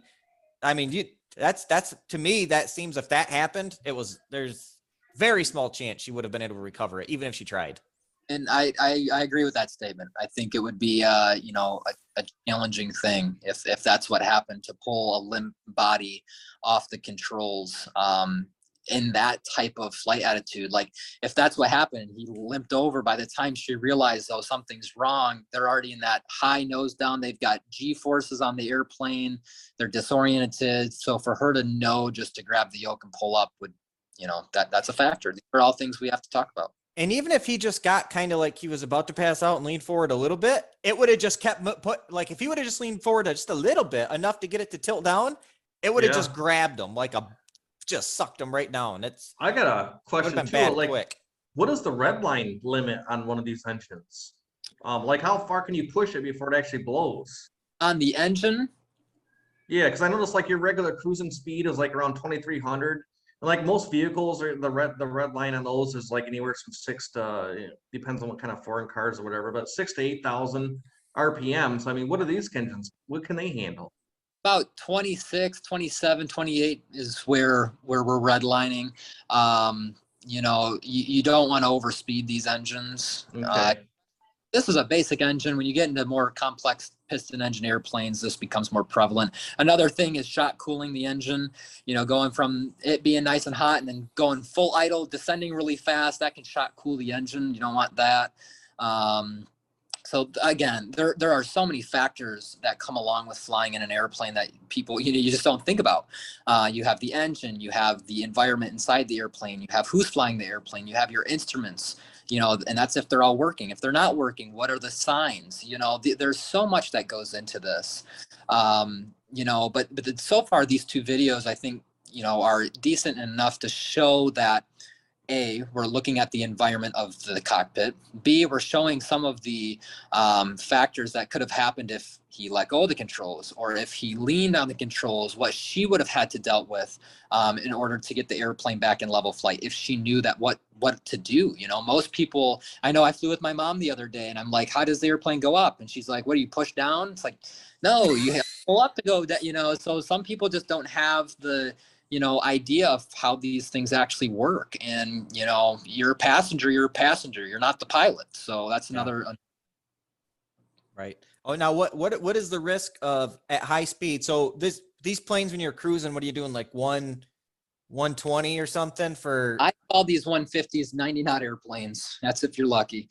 I mean, that's to me, that seems, if that happened, there's very small chance she would have been able to recover it, even if she tried. And I agree with that statement. I think it would be a challenging thing if that's what happened, to pull a limp body off the controls in that type of flight attitude. Like, if that's what happened, he limped over. By the time she realized, oh, something's wrong, they're already in that high nose down. They've got G forces on the airplane. They're disoriented. So for her to know just to grab the yoke and pull up would, that's a factor. These are all things we have to talk about. And even if he just got kind of like he was about to pass out and leaned forward a little bit, it would have just kept like, if he would have just leaned forward just a little bit, enough to get it to tilt down, it would have just grabbed him just sucked him right down. I got a question too. Like, quick. What is the red line limit on one of these engines? Like, how far can you push it before it actually blows? On the engine? Yeah, because I noticed like your regular cruising speed is like around 2,300. Like most vehicles, are the red line on those is like anywhere from 6 to, depends on what kind of foreign cars or whatever, but 6,000 to 8,000 RPMs. I mean, what are these engines? What can they handle? About 26, 27, 28 is where we're redlining. You don't want to overspeed these engines. Okay. This is a basic engine. When you get into more complex piston engine airplanes, this becomes more prevalent. Another thing is shot cooling the engine, going from it being nice and hot and then going full idle, descending really fast. That can shot cool the engine. You don't want that. So again, there are so many factors that come along with flying in an airplane that people, you just don't think about. You have the engine, you have the environment inside the airplane, you have who's flying the airplane, you have your instruments, and that's if they're all working. If they're not working, what are the signs? There's so much that goes into this. But so far, these two videos, I think, are decent enough to show that, A, we're looking at the environment of the cockpit. B, we're showing some of the factors that could have happened if he let go of the controls, or if he leaned on the controls, what she would have had to dealt with in order to get the airplane back in level flight, if she knew that what to do. Most people, I know I flew with my mom the other day, and I'm like, how does the airplane go up? And she's like, what do you push down? It's like, no, you have to pull up to go that, so some people just don't have the idea of how these things actually work. And, you're a passenger, you're not the pilot. So that's another. Right. Oh, now what is the risk of at high speed? So these planes, when you're cruising, what are you doing? Like 120 or something for? I call these 150s 90 knot airplanes. That's if you're lucky.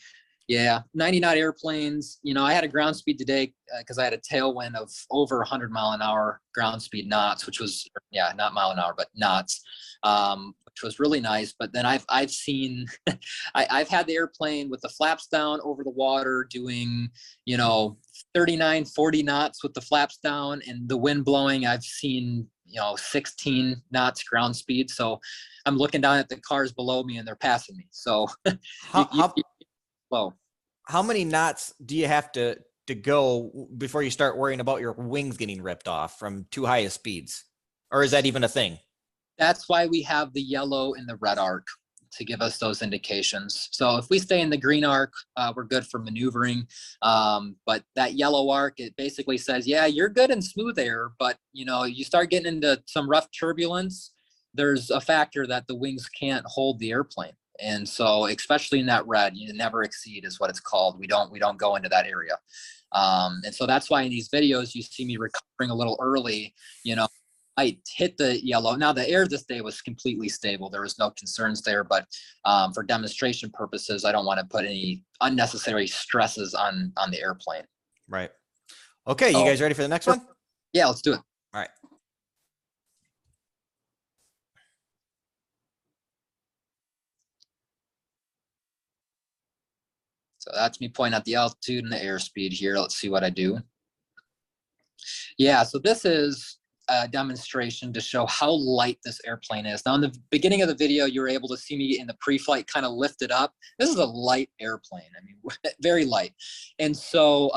Yeah, 90 knot airplanes. I had a ground speed today because I had a tailwind of over 100 mile an hour ground speed knots, which was, not mile an hour, but knots, which was really nice. But then I've seen, I've had the airplane with the flaps down over the water doing, 39, 40 knots with the flaps down and the wind blowing. I've seen, 16 knots ground speed. So I'm looking down at the cars below me and they're passing me. So how many knots do you have to go before you start worrying about your wings getting ripped off from too high of speeds? Or is that even a thing? That's why we have the yellow and the red arc to give us those indications. So if we stay in the green arc, we're good for maneuvering. But that yellow arc, it basically says, yeah, you're good in smooth air, but you start getting into some rough turbulence, there's a factor that the wings can't hold the airplane. And so, especially in that red, you never exceed is what it's called. We don't go into that area. And so that's why in these videos, you see me recovering a little early. I hit the yellow. Now the air this day was completely stable. There was no concerns there, but for demonstration purposes, I don't want to put any unnecessary stresses on the airplane. Right. Okay. You guys ready for the next one? Yeah, let's do it. All right. So that's me pointing at the altitude and the airspeed here. Let's see what I do. Yeah, so this is a demonstration to show how light this airplane is. Now, in the beginning of the video, you were able to see me in the pre-flight kind of lift it up. This is a light airplane. I mean, very light. And so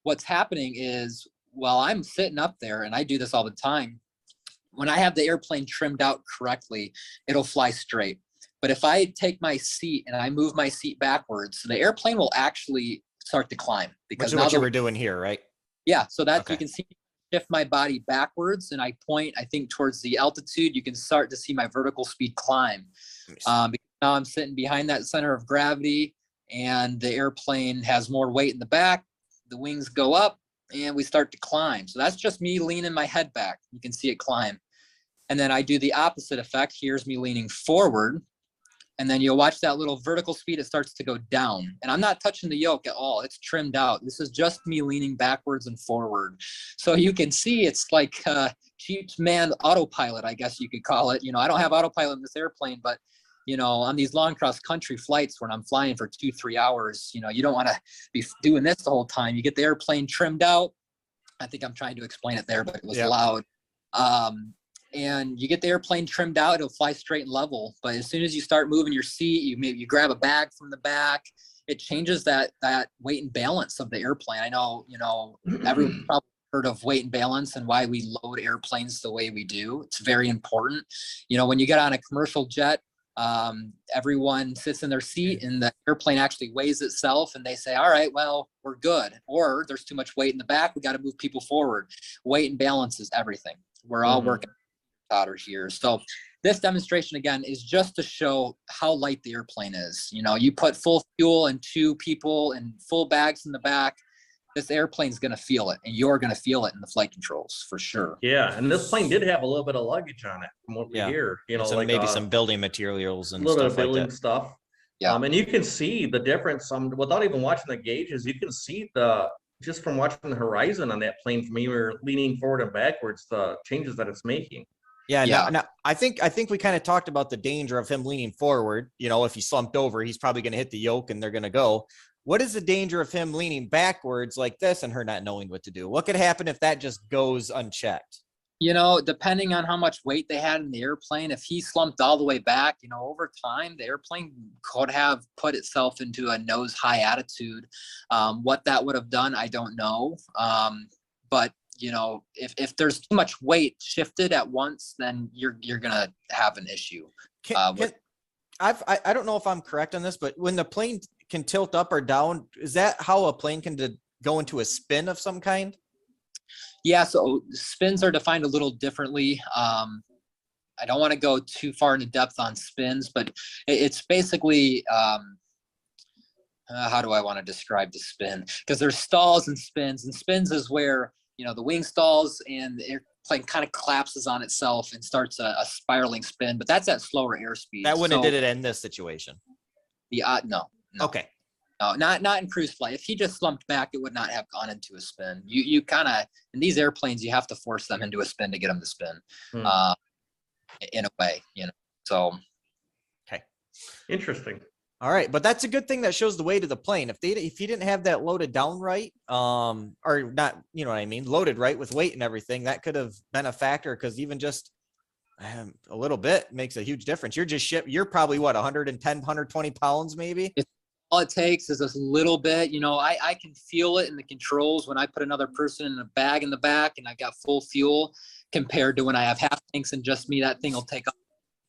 what's happening is, while I'm sitting up there, and I do this all the time, when I have the airplane trimmed out correctly, it'll fly straight. But if I take my seat and I move my seat backwards, the airplane will actually start to climb. Which is what you were doing here, right? Yeah, so that Okay. you can see shift my body backwards and I point, I think, towards the altitude, you can start to see my vertical speed climb. Because now I'm sitting behind that center of gravity and the airplane has more weight in the back, the wings go up and we start to climb. So that's just me leaning my head back. You can see it climb. And then I do the opposite effect. Here's me leaning forward. And then you'll watch that little vertical speed, it starts to go down. And I'm not touching the yoke at all. It's trimmed out. This is just me leaning backwards and forward. So you can see it's like cheap man autopilot, I guess you could call it. You know, I don't have autopilot in this airplane, but you know, on these long cross country flights when I'm flying for 2-3 hours, you know, you don't want to be doing this the whole time. You get the airplane trimmed out. I think I'm trying to explain it there, but it was loud. And you get the airplane trimmed out, it'll fly straight and level. But as soon as you start moving your seat, you grab a bag from the back, it changes that weight and balance of the airplane. I know, you know, everyone probably heard of weight and balance and why we load airplanes the way we do. It's very important. You know, when you get on a commercial jet, everyone sits in their seat and the airplane actually weighs itself and they say, all right, well, we're good. Or there's too much weight in the back, we got to move people forward. Weight and balance is everything. We're all working powder here. So this demonstration again is just to show how light the airplane is. You know, you put full fuel and 2 people and full bags in the back, this airplane's going to feel it, and you're going to feel it in the flight controls for sure. Yeah, and this plane did have a little bit of luggage on it from what we hear. You know, some, like maybe some building materials and a little bit stuff of building like that. stuff. Yeah. And you can see the difference. Without even watching the gauges, you can see just from watching the horizon on that plane from you were leaning forward and backwards, the changes that it's making. Yeah, Yeah. now I think we kind of talked about the danger of him leaning forward. You know, if he slumped over, he's probably going to hit the yoke and they're going to go. What is the danger of him leaning backwards like this and her not knowing what to do? What could happen if that just goes unchecked? You know, depending on how much weight they had in the airplane, if he slumped all the way back, you know, over time, the airplane could have put itself into a nose high attitude. What that would have done, I don't know. But you know, if there's too much weight shifted at once, then you're gonna have an issue. I don't know if I'm correct on this, but when the plane can tilt up or down, is that how a plane can go into a spin of some kind? Yeah, so spins are defined a little differently. I don't want to go too far into depth on spins, but it's basically how do I want to describe the spin? Because there's stalls and spins is where, you know, the wing stalls and the airplane kind of collapses on itself and starts a spiraling spin, but that's at slower airspeed. That wouldn't have did it in this situation. No. Okay. No, not in cruise flight. If he just slumped back, it would not have gone into a spin. You kind of, in these airplanes, you have to force them into a spin to get them to spin, in a way, you know. So, okay, interesting. All right, but that's a good thing that shows the weight of the plane. If he didn't have that loaded down right, or not, you know what I mean, loaded right with weight and everything, that could have been a factor. Because even just a little bit makes a huge difference. You're probably what, 110, 120 pounds, maybe. All it takes is this little bit, you know, I can feel it in the controls when I put another person in a bag in the back and I got full fuel compared to when I have half tanks and just me. That thing will take up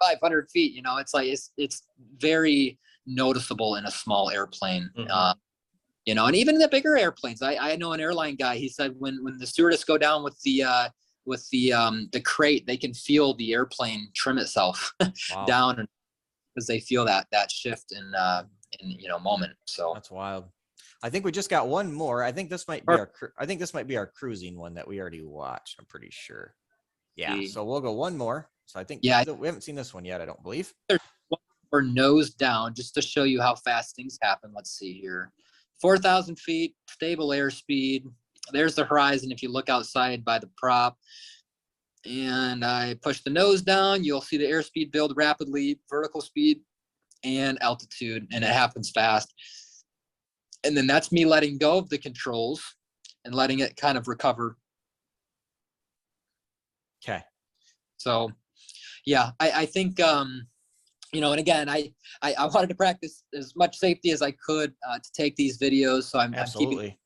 500 feet, you know. It's like it's very noticeable in a small airplane. You know, and even in the bigger airplanes, I know an airline guy, he said when the stewardess go down with the crate, they can feel the airplane trim itself down because they feel that shift in you know, moment. So that's wild. I think we just got one more. I think this might be our cruising one that we already watched. I'm pretty sure. Yeah. So we'll go one more. So I think we haven't seen this one yet, I don't believe. There's one more nose down just to show you how fast things happen. Let's see here. 4,000 feet, stable airspeed. There's the horizon if you look outside by the prop. And I push the nose down. You'll see the airspeed build rapidly, vertical speed and altitude, and it happens fast. And then that's me letting go of the controls and letting it kind of recover. Okay. So yeah, I think, you know, and again, I wanted to practice as much safety as I could to take these videos. So I'm keeping, Absolutely.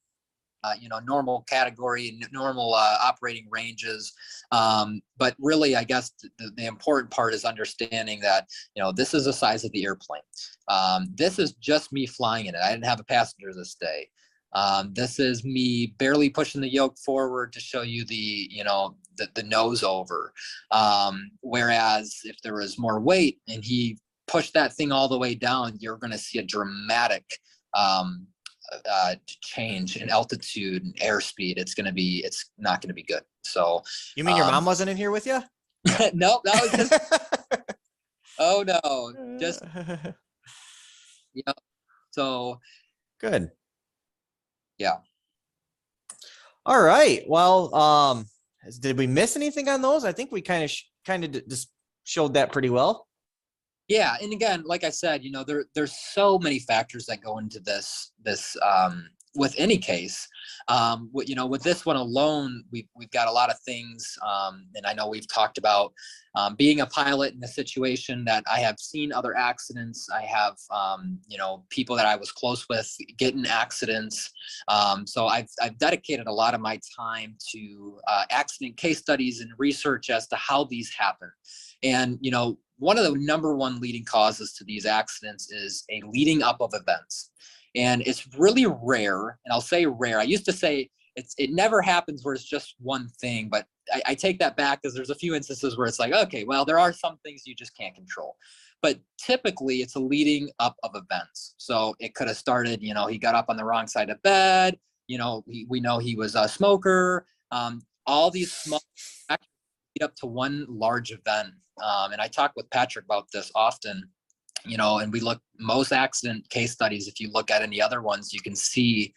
you know, normal category and normal operating ranges. But really, I guess the important part is understanding that, you know, this is the size of the airplane. This is just me flying in it. I didn't have a passenger this day. This is me barely pushing the yoke forward to show you the, you know, the nose over. Whereas if there was more weight and he pushed that thing all the way down, you're going to see a dramatic change in altitude and airspeed. It's not going to be good. So You mean your mom wasn't in here with you? nope, that was just, oh no, just, yeah. So Good. yeah. All right. Well, did we miss anything on those? I think we kind of just showed that pretty well. Yeah, and again, like I said, you know, there's so many factors that go into this with any case. You know, with this one alone, we've got a lot of things, and I know we've talked about being a pilot in a situation that I have seen other accidents. I have, you know, people that I was close with get in accidents. So I've dedicated a lot of my time to accident case studies and research as to how these happen. And, you know, one of the number one leading causes to these accidents is a leading up of events. And it's really rare, and I'll say rare. I used to say it never happens where it's just one thing, but I take that back because there's a few instances where it's like, okay, well, there are some things you just can't control. But typically it's a leading up of events. So it could have started, you know, he got up on the wrong side of bed, you know, we know he was a smoker, all these small factors lead up to one large event. And I talk with Patrick about this often, you know, and we look most accident case studies. If you look at any other ones, you can see,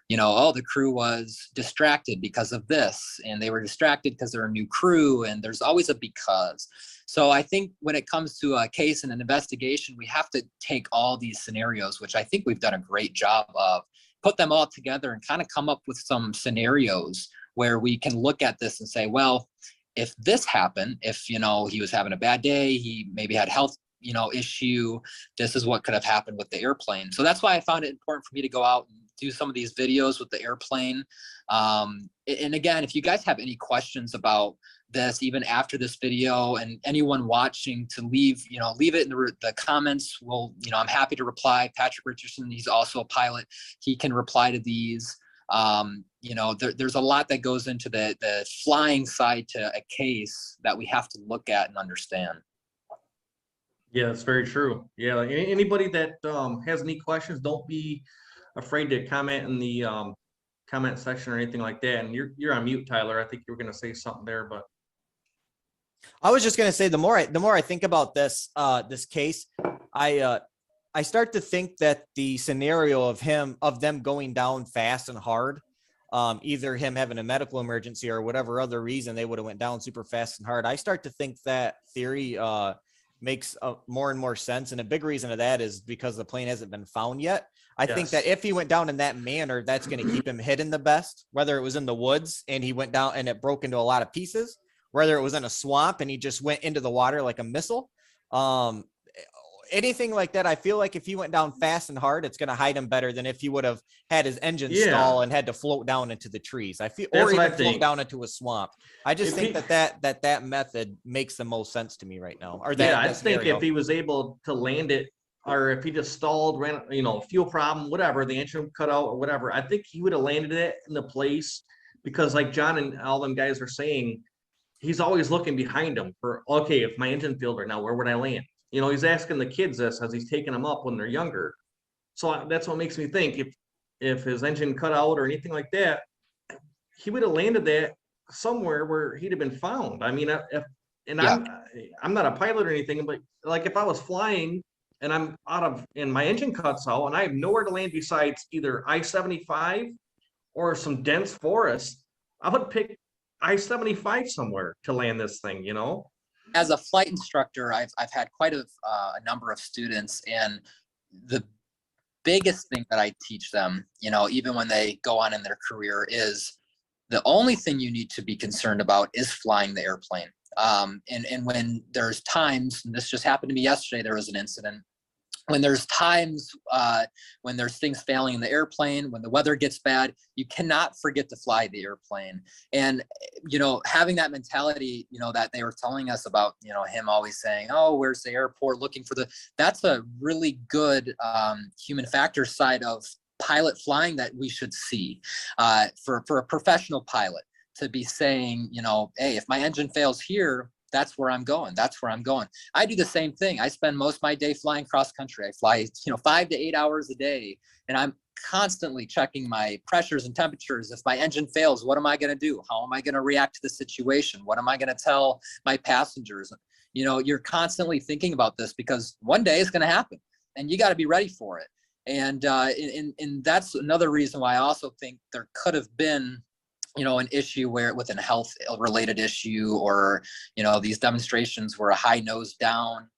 you know, oh, the crew was distracted because of this, and they were distracted because they're a new crew, and there's always a because. So I think when it comes to a case and an investigation, we have to take all these scenarios, which I think we've done a great job of, put them all together and kind of come up with some scenarios where we can look at this and say, well, if this happened, if, you know, he was having a bad day, he maybe had health, you know, issue, this is what could have happened with the airplane. So that's why I found it important for me to go out and do some of these videos with the airplane. And again, if you guys have any questions about this, even after this video, and anyone watching, to leave it in the comments. You know, I'm happy to reply. Patrick Richardson, he's also a pilot. He can reply to these. You know, there's a lot that goes into the flying side to a case that we have to look at and understand. Yeah, that's very true. Yeah, like anybody that has any questions, don't be afraid to comment in the comment section or anything like that. And you're on mute, Tyler. I think you were going to say something there, but I was just going to say, the more I think about this case, I start to think that the scenario of them going down fast and hard, either him having a medical emergency or whatever other reason they would have went down super fast and hard. I start to think that theory makes more and more sense. And a big reason of that is because the plane hasn't been found yet. I think that if he went down in that manner, that's going to keep him hidden the best, whether it was in the woods and he went down and it broke into a lot of pieces, whether it was in a swamp and he just went into the water like a missile. Anything like that, I feel like if he went down fast and hard, it's going to hide him better than if he would have had his engine stall and had to float down into the trees. I feel, or even float down into a swamp. I just think that method makes the most sense to me right now. Or that, I think if he was able to land it, or if he just stalled, ran, you know, fuel problem, whatever, the engine cut out or whatever, I think he would have landed it in the place, because like John and all them guys are saying, he's always looking behind him for, okay, if my engine failed right now, where would I land? You know, he's asking the kids this as he's taking them up when they're younger. So that's what makes me think if his engine cut out or anything like that, he would have landed that somewhere where he'd have been found. I mean, I'm not a pilot or anything, but like if I was flying and and my engine cuts out and I have nowhere to land besides either I-75 or some dense forest, I would pick I-75 somewhere to land this thing, you know? As a flight instructor, I've had quite a number of students, and biggest thing that I teach them, you know, even when they go on in their career, is the only thing you need to be concerned about is flying the airplane. And when there's times, and this just happened to me yesterday, there was an incident. When there's times when there's things failing in the airplane, when the weather gets bad, you cannot forget to fly the airplane. And, you know, having that mentality, you know, that they were telling us about, you know, him always saying, oh, where's the airport, looking for that's a really good human factor side of pilot flying that we should see for a professional pilot to be saying, you know, hey, if my engine fails here, that's where I'm going. That's where I'm going. I do the same thing. I spend most of my day flying cross country. I fly, you know, 5 to 8 hours a day, and I'm constantly checking my pressures and temperatures. If my engine fails, what am I going to do? How am I going to react to the situation? What am I going to tell my passengers? You know, you're constantly thinking about this because one day it's going to happen, and you got to be ready for it. And that's another reason why I also think there could have been, you know, an issue where with a health related issue, or, you know, these demonstrations were a high nose down,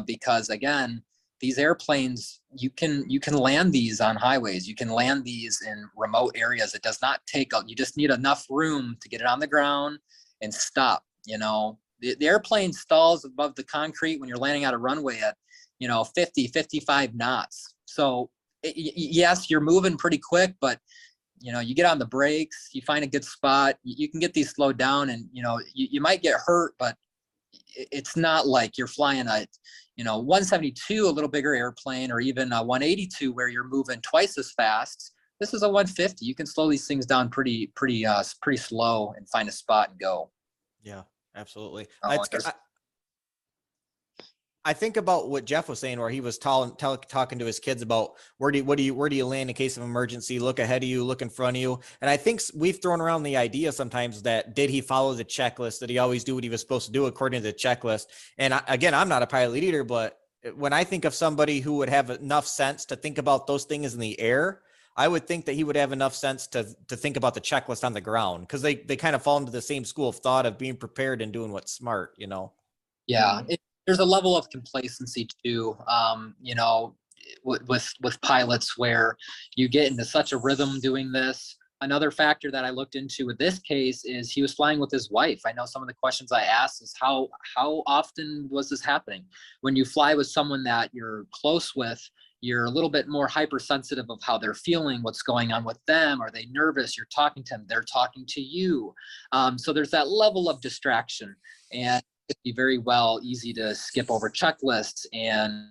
because again, these airplanes, you can land these on highways, you can land these in remote areas. It does not take, you just need enough room to get it on the ground and stop. You know, the airplane stalls above the concrete when you're landing out a runway at, you know, 50, 55 knots. So yes, you're moving pretty quick, but you know, you get on the brakes, you find a good spot, you can get these slowed down, and, you know, you might get hurt, but it's not like you're flying a, you know, 172, a little bigger airplane, or even a 182 where you're moving twice as fast. This is a 150. You can slow these things down pretty slow and find a spot and go. Yeah, absolutely. Oh, I think about what Jeff was saying, where he was talking to his kids about where do you land in case of emergency, look ahead of you, look in front of you. And I think we've thrown around the idea sometimes that, did he follow the checklist? Did he always do what he was supposed to do according to the checklist? And again, I'm not a pilot either, but when I think of somebody who would have enough sense to think about those things in the air, I would think that he would have enough sense to think about the checklist on the ground, because they kind of fall into the same school of thought of being prepared and doing what's smart, you know? Yeah. There's a level of complacency too, you know, with pilots, where you get into such a rhythm doing this. Another factor that I looked into with this case is he was flying with his wife. I know some of the questions I asked is how often was this happening? When you fly with someone that you're close with, you're a little bit more hypersensitive of how they're feeling, what's going on with them. Are they nervous? You're talking to them, they're talking to you. So there's that level of distraction, and it'd be very easy to skip over checklists and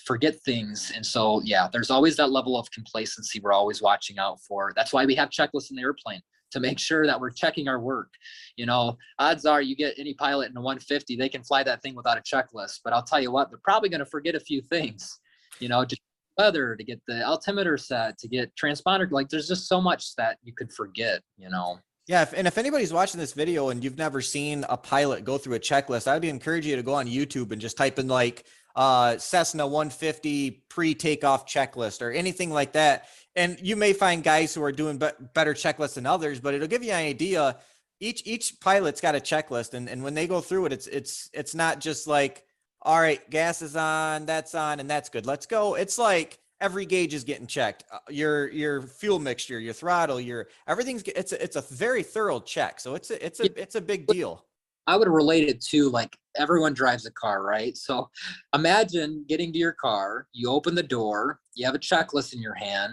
forget things. And so, yeah, there's always that level of complacency we're always watching out for. That's why we have checklists in the airplane, to make sure that we're checking our work. You know, odds are you get any pilot in a 150, they can fly that thing without a checklist. But I'll tell you what, they're probably going to forget a few things, you know, just weather, to get the altimeter set, to get transponder. Like, there's just so much that you could forget, you know. Yeah, if anybody's watching this video and you've never seen a pilot go through a checklist, I would encourage you to go on YouTube and just type in like Cessna 150 pre-takeoff checklist or anything like that. And you may find guys who are doing better checklists than others, but it'll give you an idea. Each pilot's got a checklist, and when they go through it, it's not just like, all right, gas is on, and that's good, let's go. It's like, every gauge is getting checked. Your fuel mixture, your throttle, everything's. It's a very thorough check. So it's a big deal. I would relate it to, like, everyone drives a car, right? So imagine getting to your car, you open the door, you have a checklist in your hand,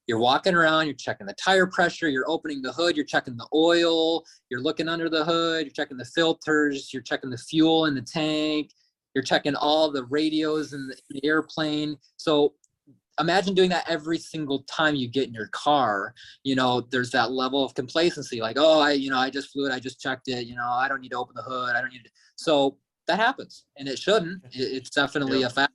you're walking around, you're checking the tire pressure, you're opening the hood, you're checking the oil, you're looking under the hood, you're checking the filters, you're checking the fuel in the tank, you're checking all the radios in the airplane. So imagine doing that every single time you get in your car. You know, there's that level of complacency, like, oh, I just flew it, I just checked it, you know, I don't need to open the hood, I don't need to. So that happens, and it shouldn't. It's definitely a fact.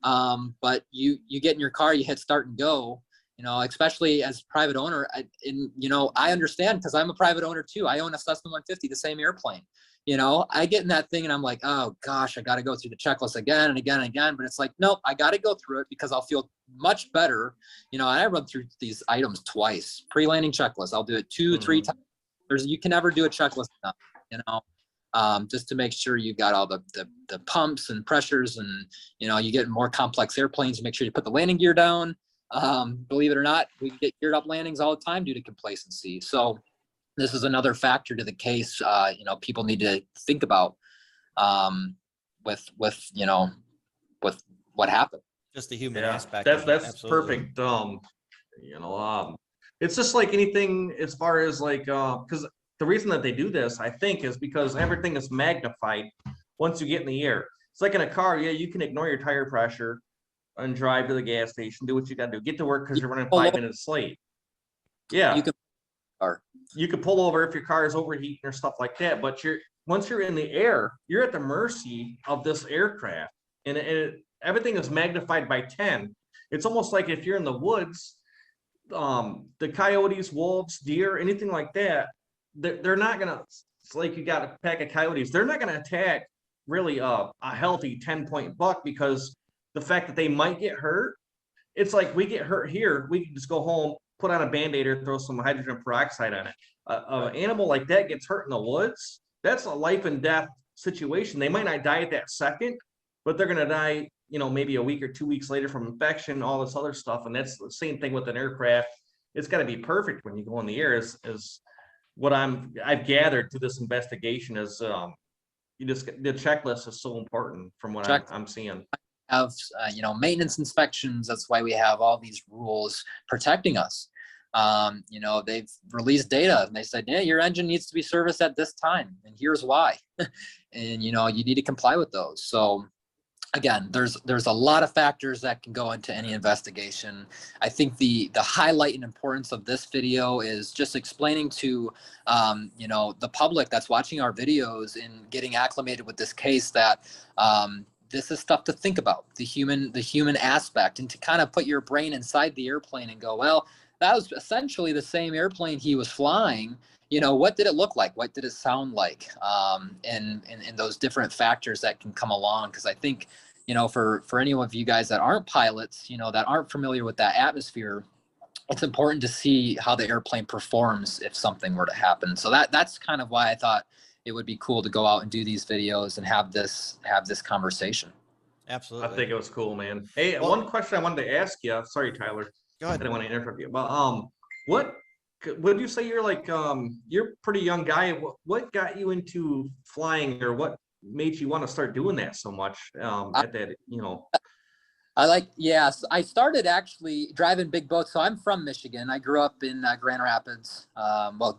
But you get in your car, you hit start and go, you know, especially as private owner. I understand, because I'm a private owner too. I own a Cessna 150, the same airplane. You know, I get in that thing and I'm like, oh gosh, I got to go through the checklist again and again and again. But it's like, nope, I got to go through it because I'll feel much better. You know, I run through these items twice. Pre-landing checklist, I'll do it 2-3 times. You can never do a checklist enough, you know, just to make sure you got all the pumps and pressures, and, you know, you get more complex airplanes, you make sure you put the landing gear down. Believe it or not, we get geared up landings all the time due to complacency. So this is another factor to the case, people need to think about with with what happened. Just the human Yeah, aspect that's of it. that's Absolutely. perfect. It's just like anything as far as like because the reason that they do this, I think, is because everything is magnified once you get in the air. It's like in a car, yeah, you can ignore your tire pressure and drive to the gas station, do what you got to do, get to work because you're running Pull 5 minutes late. Yeah, You can, or you could pull over if your car is overheating or stuff like that. But once you're in the air, you're at the mercy of this aircraft, and everything is magnified by 10. It's almost like if you're in the woods, the coyotes, wolves, deer, anything like that, they're not gonna. It's like you got a pack of coyotes. They're not gonna attack really a healthy 10-point buck because the fact that they might get hurt. It's like we get hurt here, we can just go home, put on a band-aid or throw some hydrogen peroxide on it. An animal like that gets hurt in the woods, that's a life and death situation. They might not die at that second, but they're going to die, maybe a week or 2 weeks later from infection, all this other stuff. And that's the same thing with an aircraft. It's got to be perfect when you go in the air is what I've gathered through this investigation is the checklist is so important from what I'm seeing. have maintenance inspections. That's why we have all these rules protecting us. They've released data and they said, yeah, your engine needs to be serviced at this time, and here's why. And you need to comply with those. So again, there's a lot of factors that can go into any investigation. I think the highlight and importance of this video is just explaining to the public that's watching our videos and getting acclimated with this case that this is stuff to think about, the human aspect, and to kind of put your brain inside the airplane and go, well, that was essentially the same airplane he was flying. What did it look like? What did it sound like? And those different factors that can come along. Because I think, for any of you guys that aren't pilots, that aren't familiar with that atmosphere, it's important to see how the airplane performs if something were to happen. So that's kind of why I thought it would be cool to go out and do these videos and have this conversation. Absolutely. I think it was cool, man. Hey, Well, one question I wanted to ask you. Sorry, Tyler. go I ahead. didn't want to interrupt you, but what would you say you're like? You're a pretty young guy. What got you into flying, or what made you want to start doing that so much? At that, I started actually driving big boats. So I'm from Michigan. I grew up in Grand Rapids,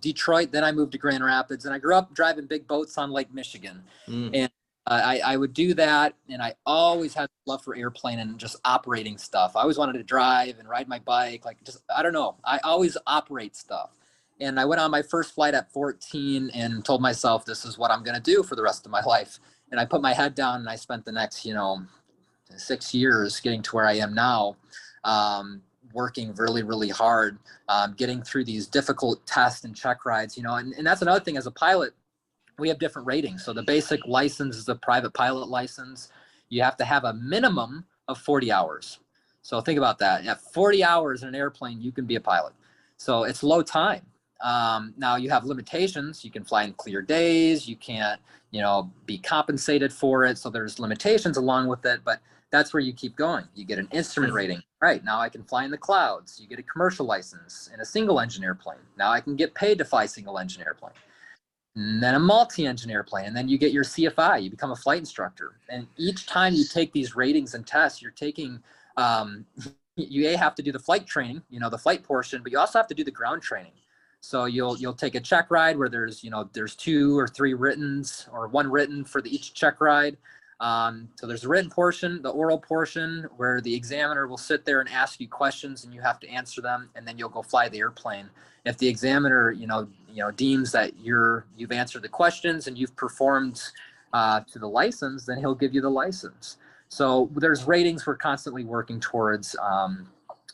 Detroit. Then I moved to Grand Rapids, and I grew up driving big boats on Lake Michigan. And I would do that, and I always had love for airplane and just operating stuff. I always wanted to drive and ride my bike, I don't know. I always operate stuff. And I went on my first flight at 14 and told myself, this is what I'm going to do for the rest of my life. And I put my head down, and I spent the next, 6 years getting to where I am now, working really, really hard, getting through these difficult tests and check rides, and that's another thing. As a pilot, we have different ratings. So the basic license is a private pilot license. You have to have a minimum of 40 hours. So think about that. At 40 hours in an airplane, you can be a pilot. So it's low time. Now you have limitations. You can fly in clear days. You can't, be compensated for it. So there's limitations along with it, but that's where you keep going. You get an instrument rating. Right, now I can fly in the clouds. You get a commercial license in a single engine airplane. Now I can get paid to fly single engine airplane. And then a multi-engine airplane, and then you get your CFI, you become a flight instructor. And each time you take these ratings and tests, you're taking, you have to do the flight training, the flight portion, but you also have to do the ground training. So you'll take a check ride where there's 2 or 3 writtens, or 1 written for each check ride. So there's a written portion, the oral portion, where the examiner will sit there and ask you questions and you have to answer them, and then you'll go fly the airplane. If the examiner, deems that you've answered the questions and you've performed to the license, then he'll give you the license. So there's ratings we're constantly working towards.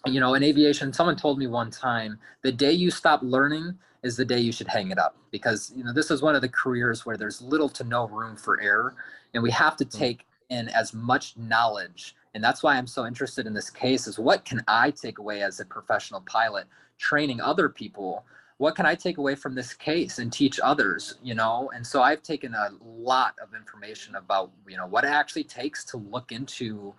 In aviation, someone told me one time, the day you stop learning is the day you should hang it up, because this is one of the careers where there's little to no room for error, and we have to take in as much knowledge. And that's why I'm so interested in this case, is what can I take away as a professional pilot training other people? What can I take away from this case and teach others, And so I've taken a lot of information about, what it actually takes to look into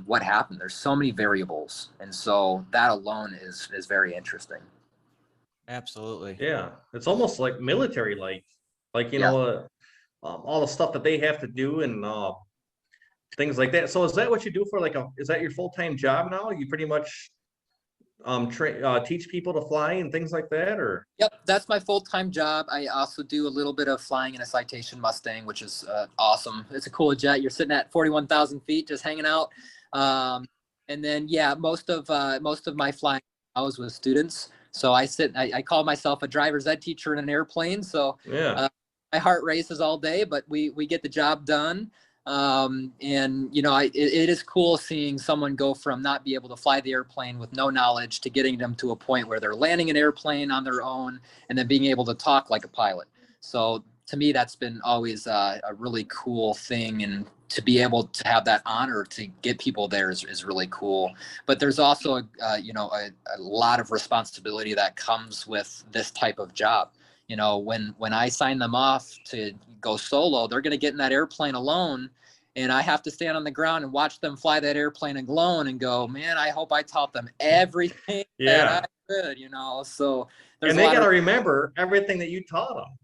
what happened. There's so many variables, and so that alone is very interesting. Absolutely. Yeah, it's almost like military, like you Yeah. know, all the stuff that they have to do and things like that. So is that what you do for like is that your full-time job now? You pretty much teach people to fly and things like that, or? Yep, that's my full-time job. I also do a little bit of flying in a Citation Mustang, which is awesome. It's a cool jet. You're sitting at 41,000 feet, just hanging out. And then, yeah, most of my flying I was with students. So I call myself a driver's ed teacher in an airplane. So Yeah. my heart races all day, but we get the job done. And you know, it is cool seeing someone go from not be able to fly the airplane with no knowledge to getting them to a point where they're landing an airplane on their own and then being able to talk like a pilot. So to me, that's been always a really cool thing, and to be able to have that honor to get people there is really cool. But there's also a lot of responsibility that comes with this type of job. You know, when I sign them off to go solo, they're going to get in that airplane alone, and I have to stand on the ground and watch them fly that airplane alone and go, man, I hope I taught them everything that Yeah. I could, you know. So there's And a they lot got to of remember everything that you taught them.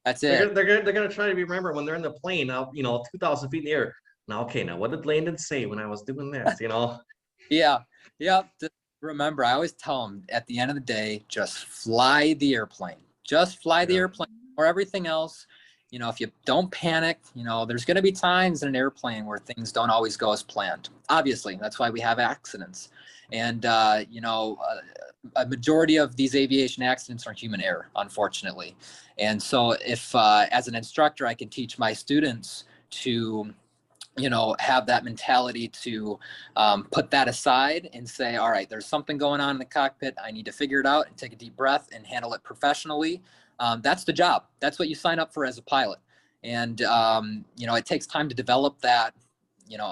that's They're it. gonna, they're gonna try to remember when they're in the plane out, 2,000 feet in the air. Now, okay, now what did Landon say when I was doing this? Yeah, yeah. Remember, I always tell them at the end of the day, just fly the airplane. Just fly the Yeah. airplane or everything else. You know, if you don't panic, you know, there's going to be times in an airplane where things don't always go as planned. Obviously, that's why we have accidents. And, a majority of these aviation accidents are human error, unfortunately. And so if, as an instructor, I can teach my students to, have that mentality to put that aside and say, all right, there's something going on in the cockpit. I need to figure it out and take a deep breath and handle it professionally. That's the job. That's what you sign up for as a pilot. And, it takes time to develop that,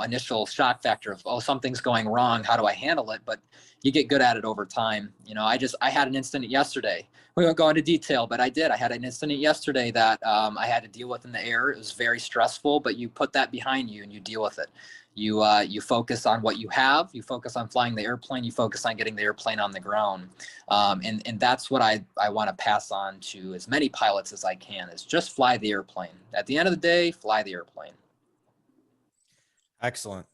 initial shock factor of, oh, something's going wrong. How do I handle it? But you get good at it over time. I had an incident yesterday. We won't go into detail, but I had an incident yesterday that I had to deal with in the air. It was very stressful, but you put that behind you and you deal with it. You focus on what you have. You focus on flying the airplane. You focus on getting the airplane on the ground. And that's what I want to pass on to as many pilots as I can, is just fly the airplane. At the end of the day, fly the airplane. Excellent.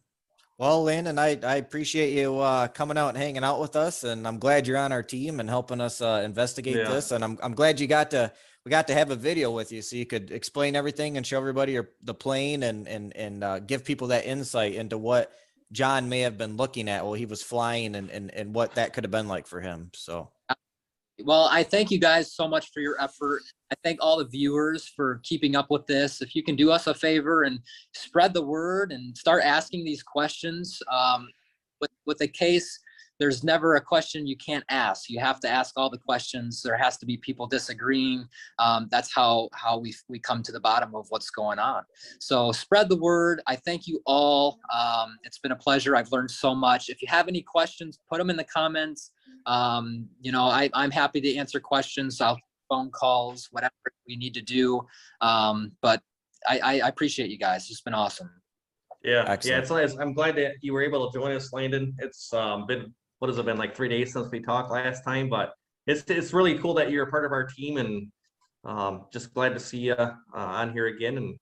Well, Landon, I appreciate you coming out and hanging out with us, and I'm glad you're on our team and helping us investigate Yeah. this. And I'm glad we got to have a video with you so you could explain everything and show everybody the plane and give people that insight into what John may have been looking at while he was flying and what that could have been like for him. So. Well, I thank you guys so much for your effort. I thank all the viewers for keeping up with this. If you can do us a favor and spread the word and start asking these questions, with the case, there's never a question you can't ask. You have to ask all the questions. There has to be people disagreeing. That's how we come to the bottom of what's going on. So spread the word. I thank you all. It's been a pleasure. I've learned so much. If you have any questions, put them in the comments. I'm happy to answer questions. I'll phone calls, whatever we need to do. But I appreciate you guys. It's been awesome. Yeah. Excellent. Yeah. It's nice. I'm glad that you were able to join us, Landon. It's been, what has it been, like 3 days since we talked last time, but it's really cool that you're a part of our team, and just glad to see you on here again, and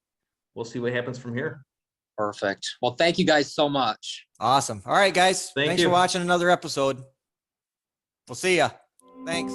we'll see what happens from here. Perfect. Well, thank you guys so much. Awesome. All right, guys. Thanks you. for watching another episode. We'll see ya. Thanks.